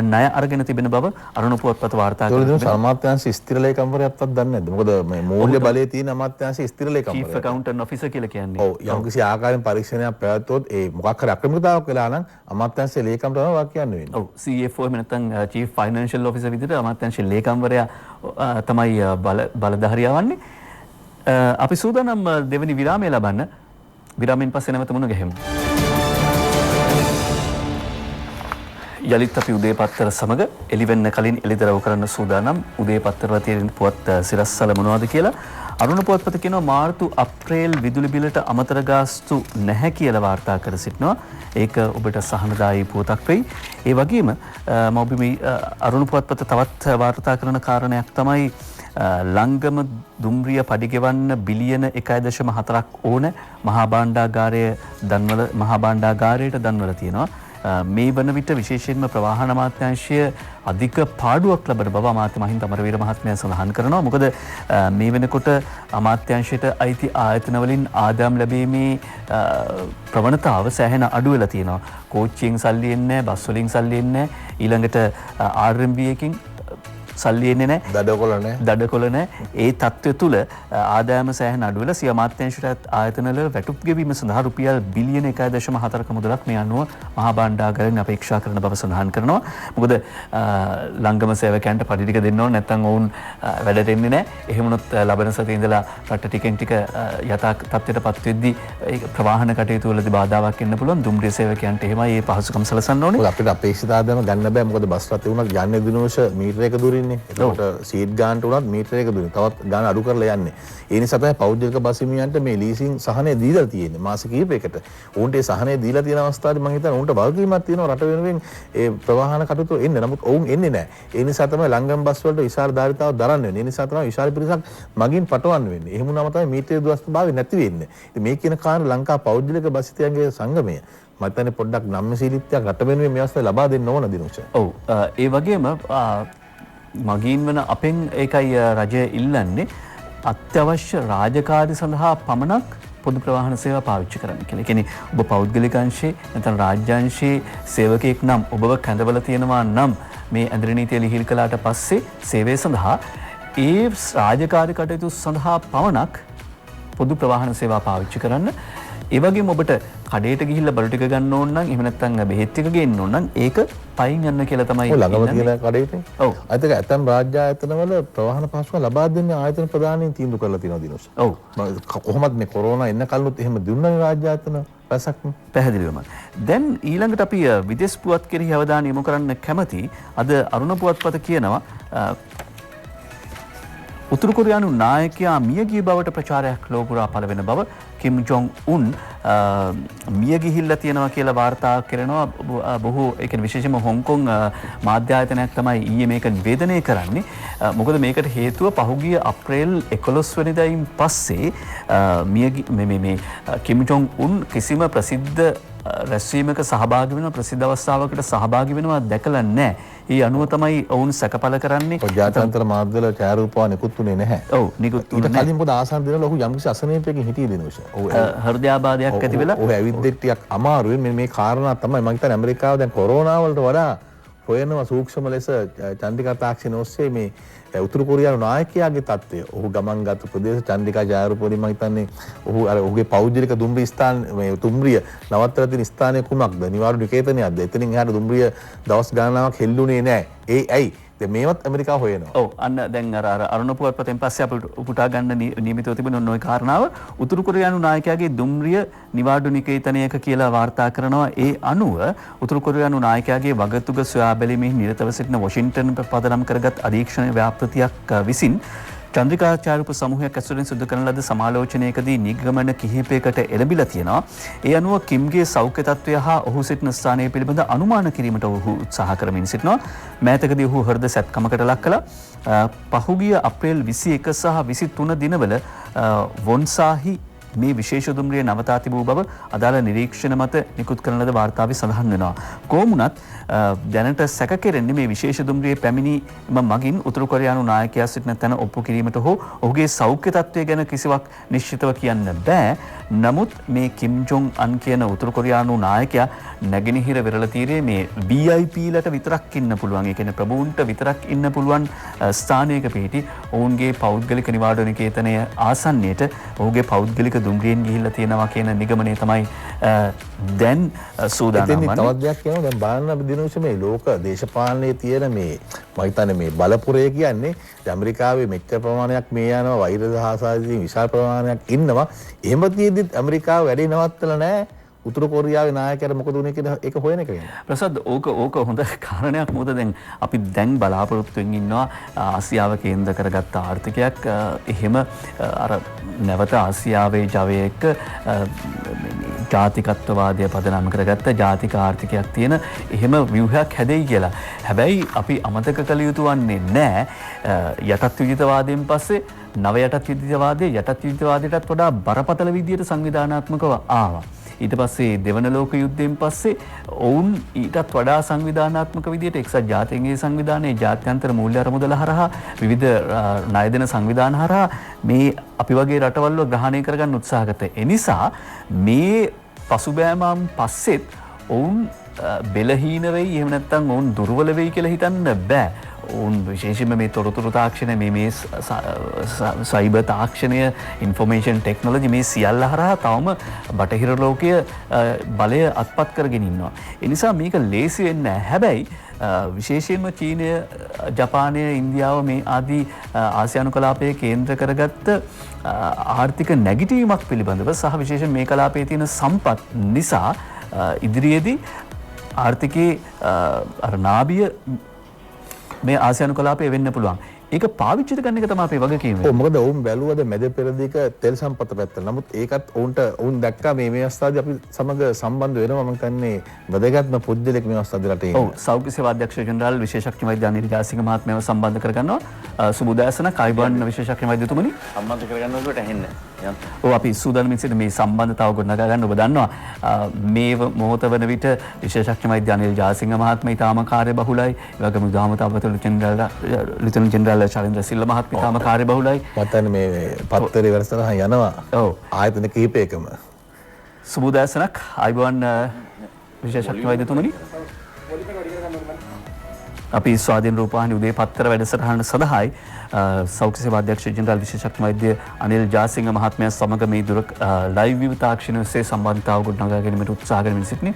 ණය අරගෙන තිබෙන බව අරුණ පුවත්පත වාර්තා කරනවා. ඒක අමාත්‍යාංශ ස්ථිර ලේකම්වරයාවත් දන්නේ නැද්ද? මොකද මේ මූල්‍ය බලයේ තියෙන අමාත්‍යාංශ ස්ථිර ලේකම්වරයා. චීෆ් ඇකවුන්ටන්ට් ඔෆිසර් කියලා කියන්නේ. ඔව් යම්කිසි ආකාරයෙන් පරීක්ෂණයක් පැවැත්වුවොත් ඒ මොකක් හරි අක්‍රමිකතාවක් වෙලා නම් අමාත්‍යාංශයේ ලේකම් තමයි වාක්‍ය කියන්න වෙන්නේ. ඔව් CFO එහෙම නැත්නම් චීෆ් ෆයිනෑන්ෂල් ඔෆිසර් විදිහට අමාත්‍යාංශයේ ලේකම්වරයා තමයි බලධාරියා වන්නේ. අපි සූදානම් දෙවෙනි විරාමය ලබන්න. විරාමයෙන් පස්සේ නැවත මුණ ගැහෙමු. යළිත් අපි උදේ පත්තර සමග එළිවෙන්න කලින් එළිදරව් කරන්න සූදානම් උදේ පත්තරවල තියෙන පුවත් සිරස්සල මොනවද කියලා අරුණ පුවත්පත කියනවා මාර්තු අප්‍රේල් විදුලි බිලට අමතර ගාස්තු නැහැ කියලා වාර්තා කර සිටිනවා. ඒක ඔබට සහනදායී පුවතක් වෙයි. ඒ වගේම මෞබිමි අරුණ පුවත්පත තවත් වාර්තා කරන කාරණයක් තමයි ලංගම දුම්රිය පඩිගෙවන්න බිලියන 1.4ක් ඕන මහා භාණ්ඩාගාරයට දන්වලා තියෙනවා. මේ වන විට විශේෂයෙන්ම ප්‍රවාහන අමාත්‍යාංශය අධික පාඩුවක් ලබන බව අමාත්‍ය මහින්ද අමරවීර මහත්මයා සඳහන් කරනවා. මොකද මේ වෙනකොට අමාත්‍යාංශයට අයිති ආයතන වලින් ආදායම් ලැබීමේ ප්‍රවණතාව සෑහෙන අඩු වෙලා තියෙනවා. කෝච්චියෙන් සල්ලි එන්නේ නැහැ, බස් වලින් සල්ලි එන්නේ නැහැ, ඊළඟට RMB එකකින් සල්ලි එන්නේ නැහැ, දඩකොළ නැහැ. ඒ තත්ත්වය තුල ආදායම සෑහෙන අඩු වෙලා සිය අමාත්‍යාංශයට ආයතනවල වැටුප් ගෙවීම සඳහා රුපියල් බිලියන 1.4ක මුදලක් මේ අනුව මහා භාණ්ඩාගාරයෙන් අපේක්ෂා කරන බව සඳහන් කරනවා. මොකද ලංගම සේවකයන්ට පඩි ටික දෙන්න ඕන නැත්නම් ඔවුන් වැඩට එන්නේ නැහැ. එහෙම වුණොත් ලබන සතියේ ඉඳලා රට ටිකෙන් ටික යථා තත්ත්වයටපත් වෙද්දී ඒ ප්‍රවාහන කටයුතු වලදී බාධාවක් එන්න පුළුවන්. දුම්රිය සේවකයන්ට එහෙමයි මේ පහසුකම් සලසන්න ඕනේ. අපිට අපේක්ෂිත ආදායම ගන්න බෑ. මොකද බස් රථේ වුණත් යන්නේ දිනෝෂ මීටරයක දුරින්. එතකොට සීට් ගානට උනත් මීටරයක දුරින් තවත් ගාන අඩු කරලා යන්නේ. ඒ නිසා තමයි පෞද්ගලික බස් හිමියන්ට මේ ලීසින් සහනය දීලා තියෙන්නේ මාස කිහිපයකට. උන්ට ඒ සහනය දීලා තියෙන අවස්ථාවේ මම හිතන්නේ උන්ට වගකීමක් තියෙනවා රට වෙනුවෙන් ඒ ප්‍රවාහන කටයුතු එන්න. නමුත් ඔවුන් එන්නේ නැහැ. ඒ නිසා තමයි ලංගම් බස් වලට විශාල ධාරිතාව දරන්න වෙන්නේ. ඒ නිසා තමයි විශාල පිරිසක් මගින් පටවන්න වෙන්නේ. එහෙම වුණාම තමයි මීටරයේ දුරස්ථභාවය නැති වෙන්නේ. ඉතින් මේ කියන කාරණා ලංකා පෞද්ගලික බස් හිමියන්ගේ සංගමය මම හිතන්නේ පොඩ්ඩක් නම්‍යශීලීත්වයක් රට වෙනුවෙන් මේ අවස්ථාවේ ලබා දෙන්න ඕන දිනුෂ. ඔව් ඒ වගේම මගීන් වන අපෙන් ඒකයි රජය ඉල්ලන්නේ අත්‍යවශ්‍ය රාජකාරී සඳහා පමණක් පොදු ප්‍රවාහන සේවා පාවිච්චි කරන්න කියලා. ඒ කියන්නේ ඔබ පෞද්ගලික අංශයේ නැත්නම් රාජ්‍යාංශයේ සේවකයෙක් නම් ඔබව කැඳවලා තියෙනවා නම් මේ ඇඳරි නීතිය ලිහිල් කළාට පස්සේ සේවය සඳහා ඒ රාජකාරී කටයුතු සඳහා පමණක් පොදු ප්‍රවාහන සේවා පාවිච්චි කරන්න. ඒ වගේම ඔබට කඩේට ගිහිල්ලා බඩු ටික ගන්න ඕන නම් එහෙම නැත්නම් බෙහෙත් ටික ගේන්න ඕන නම් ඒක පයින් යන්න කියලා තමයි ළඟම තියෙන කඩේට. ඔව්. අයිතක ඇතම් රාජ්‍ය ආයතනවල ප්‍රවාහන පහසුකම් ලබා දෙන්නේ ආයතන ප්‍රධානීන් තීන්දුව කරලා තියෙනවා දිනෝස්. ඔව්. කොහොමද මේ කොරෝනා එන්න කලිනුත් එහෙම දුන්නනේ රාජ්‍ය ආයතන රසක්ම. පැහැදිලිවම. දැන් ඊළඟට අපි විදේශ පුවත් කෙරෙහි අවධානය යොමු කරන්න කැමති. අද අරුණ පුවත්පත කියනවා උතුරු කොරියානු නායකයා මියගිය බවට ප්‍රචාරයක් ලෝපුරා පළ වෙන බව කිම් ජොන් උන් මිය ගිහිල්ලා තියෙනවා කියලා වාර්තා කරනවා. බොහෝ ඒ කියන්නේ විශේෂයෙන්ම හොංකොං මාධ්‍ය ආයතනයක් තමයි ඊයේ මේක නිවේදනය කරන්නේ. මොකද මේකට හේතුව පහුගිය අප්‍රේල් 11 වෙනිදායින් පස්සේ මේ කිම් ජොන් උන් කිසිම ප්‍රසිද්ධ රැස්වීමක සහභාගී වෙන ප්‍රසිද්ධ අවස්ථාවකට සහභාගී වෙනවා දැකලා නැහැ. ඒ අනුව තමයි ඔවුන් සැකපල කරන්නේ. ජාත්‍යන්තර මාධ්‍යවල ඡායාරූපවා නිකුත් උනේ නැහැ. ඔව් නිකුත් උනේ නැහැ. කලින් මොකද ආසන්න දිනවල ඔහු යම්කිසි අසනීපයකින් හිටියේ දිනෝෂ. ඔව් හෘදයාබාධයක් ඇති වෙලා ඔහු ඇවිද්දෙත් ටිකක් අමාරුයි. මේ කාරණා තමයි මම හිතන්නේ ඇමරිකාව දැන් කොරෝනා වලට වඩා හොයනවා සූක්ෂම ලෙස චන්ද්‍රිකා තාක්ෂණ ඔස්සේ මේ උතුරු කොරියානු නායකයාගේ තත්ත්වය. ඔහු ගමන්ගත් ප්‍රදේශ චන්ද්‍රිකා ඡායාරූපවලින් මම හිතන්නේ ඔහු අර ඔහුගේ පෞද්ගලික දුම්රිය ස්ථාන මේ දුම්රිය නවත්තලා තියෙන ස්ථානය කුමක්ද? නිවාඩු නිකේතනයක්ද? එතනින් එහාට දුම්රිය දවස් ගණනාවක් හෙල්ලුනේ නැහැ. ඇයි? දැන් මේවත් ඇමරිකාව හොයනවා. ඔව් අන්න දැන් අර අරුණ පුවත්පතෙන් පස්සේ අපිට උපුටා ගන්න නියමිතව තිබෙන ඔන්න ඔය කාරණාව උතුරු කොරියානු නායකයාගේ දුම්රිය නිවාඩු නිකේතනයක කියලා වාර්තා කරනවා. ඒ අනුව උතුරු කොරියානු නායකයාගේ වගතුග සොයා බැලීමෙහි නිරතව සිටින වොෂින්ටන් පදනම් කරගත් අධීක්ෂණ ව්‍යාපෘතියක් විසින් චන්ද්‍රිකා ඡායාරූප සමූහයක් ඇසුරින් සිදු කරන ලද සමාලෝචනයකදී නිගමන කිහිපයකට එළඹිලා තියෙනවා. ඒ අනුව කිම්ගේ සෞඛ්‍ය තත්ත්වය හා ඔහු සිටින ස්ථානය පිළිබඳ අනුමාන කිරීමට ඔහු උත්සාහ කරමින් සිටිනවා. මෑතකදී ඔහු හෘද සැත්කමකට ලක් කළා. පහුගිය අප්‍රේල් 21 සහ 23 දිනවල වොන්සාහි මේ විශේෂ දුම්රිය නවතා තිබූ බව අදාළ නිරීක්ෂණ මත නිකුත් කරන ලද වාර්තාවේ සඳහන් වෙනවා. කොහොමුණත් දැනට සැක කෙරෙන්නේ මේ විශේෂ දුම්රියේ පැමිණීම මගින් උතුරු කොරියානු නායකයා සිටින තැන ඔප්පු කිරීමට හෝ ඔහුගේ සෞඛ්‍ය තත්ත්වය ගැන කිසිවක් නිශ්චිතව කියන්න බෑ. නමුත් මේ කිම් ජොන් අන් කියන උතුරු කොරියානු නායකයා නැගෙනහිර වෙරළ තීරයේ මේ VIP ලට විතරක් ඉන්න පුළුවන්. ඒ කියන්නේ ප්‍රභූන්ට විතරක් ඉන්න පුළුවන් ස්ථානයක පිහිටි ඔවුන්ගේ පෞද්ගලික නිවාඩු නිකේතනය ආසන්නයට ඔහුගේ පෞද්ගලික දුම්රියෙන් ගිහිල්ලා තියෙනවා කියන නිගමනය තමයි දැන් සූදානම් වන්නේ. තවත් දෙයක් කියනවා දැන් බලන්න දිනෝෂ මේ ලෝක දේශපාලනයේ තියෙන මේ මම හිතන්නේ මේ බලපුරේ කියන්නේ ඇමරිකාවේ මෙච්චර ප්‍රමාණයක් මේ යනවා වෛර දහසාදී විශාල ප්‍රමාණයක් ඉන්නවා. එහෙම තියෙද්දිත් ඇමරිකාව වැඩි නවත්තලා නැහැ. උතුරු කොරියාවේ නායකයාට මොකද වුනේ කියලා ඒක හොයන එක ගැන. ප්‍රසාද් ඕක හොඳ කාරණයක්. මොකද දැන් අපි දැන් බලාපොරොත්තුෙන් ඉන්නවා ආසියාව කේන්ද්‍ර කරගත්ත ආර්ථිකයක් එහෙම අර නැවත ආසියාවේ ජවය එක්ක ජාතිකත්වවාදය පදනම් කරගත්ත ජාතික ආර්ථිකයක් තියෙන එහෙම ව්‍යුහයක් හැදෙයි කියලා. හැබැයි අපි අමතක කළ යුතු වන්නේ නැහැ යටත් විජිතවාදයෙන් පස්සේ නව යටත් විජිතවාදයේ යටත් විජිතවාදයටත් වඩා බරපතල විදියට සංවිධානාත්මකව ආවා. ඊට පස්සේ දෙවන ලෝක යුද්ධයෙන් පස්සේ ඔවුන් ඊටත් වඩා සංවිධානාත්මක විදියට එක්සත් ජාතීන්ගේ සංවිධානයේ ජාත්‍යන්තර මූල්‍ය අරමුදල හරහා විවිධ ණය දෙන සංවිධාන හරහා මේ අපි වගේ රටවල් වල ග්‍රහණය කරගන්න උත්සාහ කරත. ඒ නිසා මේ පසුබෑමම් පස්සෙත් ඔවුන් බෙලහීන වෙයි එහෙම නැත්නම් ඔවුන් දුර්වල වෙයි කියලා හිතන්න බෑ. ඔවුන් විශේෂයෙන්ම මේ තොරතුරු තාක්ෂණය මේ සයිබර් තාක්ෂණය ඉන්ෆෝමේෂන් ටෙක්නොලොජි මේ සියල්ල හරහා තවම බටහිර ලෝකයේ බලය අත්පත් කරගෙන ඉන්නවා. ඒ නිසා මේක ලේසි වෙන්නේ නැහැ. හැබැයි විශේෂයෙන්ම චීනය, ජපානය, ඉන්දියාව මේ ආදී ආසියානු කලාපයේ කේන්ද්‍ර කරගත්ත ආර්ථික නැගිටීමක් පිළිබඳව සහ විශේෂයෙන් මේ කලාපයේ තියෙන සම්පත් නිසා ඉදිරියේදී ආර්ථිකයේ නාභිය මේ ආසියානු කලාපයේ වෙන්න පුළුවන්. ඒක පාවිච්චි කරන එක තමයි අපේ වගකීම. ඔව් මොකද ඔවුන් බැලුවද මැද පෙරදිග තෙල් සම්පත පැත්ත. නමුත් ඒකත් ඔවුන් දැක්කා මේ අවස්ථාවේ අපි සමග සම්බන්ධ වෙනවා මම කියන්නේ වැදගත්ම පුද්ගලෙක් මේ අවස්ථාවේ රටේ. ඔව් සෞඛ්‍ය සේවා අධ්‍යක්ෂ ජෙනරාල් විශේෂඥ වෛද්‍ය අනිල් ජාසිංහ මහත්මයාව සම්බන්ධ කරගන්නවා. සුබෝදෑසනක් අයිබෝන් විශේෂඥ වෛද්‍යතුමනි සම්බන්ධ කරගන්නකොට ඇහෙන්න. ඔව් අපි සූදානම් සිට මේ සම්බන්ධතාව ගොඩනගා ගන්න ඔබ දන්නවා මේ මොහොත වන විට විශේෂඥ වෛද්‍ය අනිල් ජාසිංහ මහත්මයා ඊටාම කාර්යබහුලයි. ඒ වගේම උදාමතාවතුළු ජෙනරාල් චන්ද්‍රාල ශෛලේන්ද්‍ර සිල්වා මහත්මයා ඊටාම කාර්යබහුලයි. මතන්නේ මේ පත්තරේ වැඩසටහන යනවා. ඔව් ආයතන කිහිපයකම. සුබෝදෑසනක් අයිබෝන් විශේෂඥ වෛද්‍යතුමනි. අපි ස්වාධීන රූපවාහිනී උදේ පත්තර වැඩසටහන සඳහායි සෞඛ්‍ය සේවා අධ්‍යක්ෂ ජෙනරාල් විශේෂඥ වෛද්‍ය අනිල් ජාසිංහ මහත්මයා සමග මේ දුර ලයිව් වීම තාක්ෂණය ඔස්සේ සම්බන්ධතාව ගොඩනගා ගැනීමට උත්සාහ කරමින් සිටිනේ.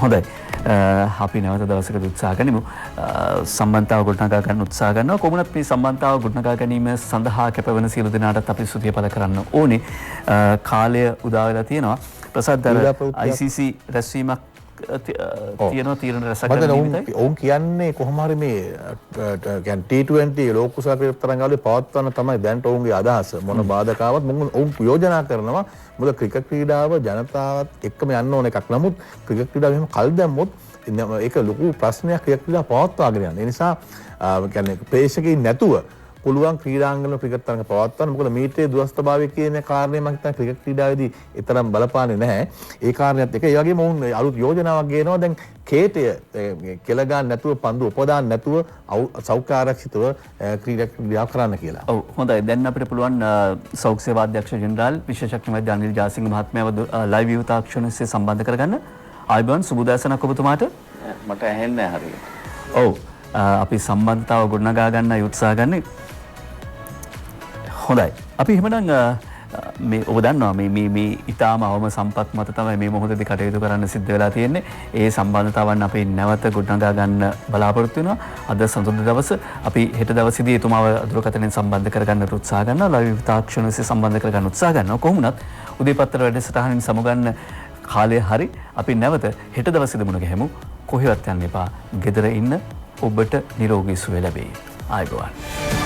හොඳයි. අපි නැවත දවසකට උත්සාහ ගනිමු. සම්බන්ධතාව ගොඩනගා ගන්න උත්සාහ කරනවා. කොහොමවත් මේ සම්බන්ධතාව ගොඩනගා ගැනීම සඳහා කැපවෙන සියලු දෙනාටත් අපි ස්තුතිය පළ කරන්න ඕනේ. කාලය උදා වෙලා තියෙනවා. ප්‍රසාද් ICC රැස්වීමක් තියෙනවා තීරණ රැසක් ගන්න නිමිතයි. ඔවුන් කියන්නේ කොහොම හරි මේ T20 ලෝක කුසල ක්‍රිකට් තරඟාවලිය පවත්වන්න තමයි දැන්ට ඔවුන්ගේ අදහස. මොන බාධකාවක් ඔවුන් යෝජනා කරනවා. මොකද ක්‍රිකට් ක්‍රීඩාව ජනතාවත් එක්කම යන්න ඕන එකක්. නමුත් ක්‍රිකට් ක්‍රීඩාව එහෙම කල් දැම්මොත් ඒක ලොකු ප්‍රශ්නයක් ක්‍රිකට් ක්‍රීඩාව පවත්වාගෙන යන්න. ඒ නිසා කියන්නේ ප්‍රේක්ෂකයින් නැතුව පුළුවන් ක්‍රීඩාංගන ක්‍රිකට් තරඟ පවත්වන්න. මොකද මීටරේ දුරස්ථභාවය කියන කාරණේ මම හිතන්නේ ක්‍රිකට් ක්‍රීඩාවේදී ඒතරම් බලපාන්නේ නැහැ. ඒ කාරණේත් එක. ඒ වගේම වුන් අලුත් යෝජනාවක් ගේනවා දැන් කේටය කෙල ගන්න නැතුව පන්දු උපදාන්න නැතුව සෞඛ්‍ය ආරක්ෂිතව ක්‍රීඩා කරන්න කියලා. ඔව් හොඳයි. දැන් අපිට පුළුවන් සෞඛ්‍ය සේවා අධ්‍යක්ෂ ජෙනරාල් විශේෂඥ වෛද්‍ය අනිල් ජාසිංහ මහත්මයාව ලයිව් වීම තාක්ෂණයේ සම්බන්ධ කරගන්න. ආයිබෝන් සුබෝදෑසනක් ඔබතුමාට. මට ඇහෙන්නේ නැහැ හරියට. ඔව් අපි සම්බන්ධතාව ගොඩනගා ගන්න උත්සාහ ගන්නේ. හොඳයි. අපි එහෙමනම් මේ ඔබ දන්නවා මේ ඊටාම අවම සම්පත් මත තමයි මේ මොහොතේදී කටයුතු කරන්න සිද්ධ වෙලා තියෙන්නේ. ඒ සම්බන්ධතාවන් අපි නැවත ගොඩනගා ගන්න බලාපොරොත්තු වෙනවා. අද සඳුදා දවස අපි හෙට දවසේදී එතුමාව දුරකථනයෙන් සම්බන්ධ කරගන්න උත්සාහ කරනවා. ලයිව් තාක්ෂණයේ සම්බන්ධ කරගන්න උත්සාහ කරනවා. කොහොමුණත් උදේ පත්තර වැඩසටහනින් සමුගන්න කාලය හරි අපි නැවත හෙට දවසේදී මුණ ගැහෙමු. කොහෙවත් යන්න එපා. ගෙදර ඉන්න ඔබට නිරෝගී සුවය ලැබේ. ආයුබෝවන්.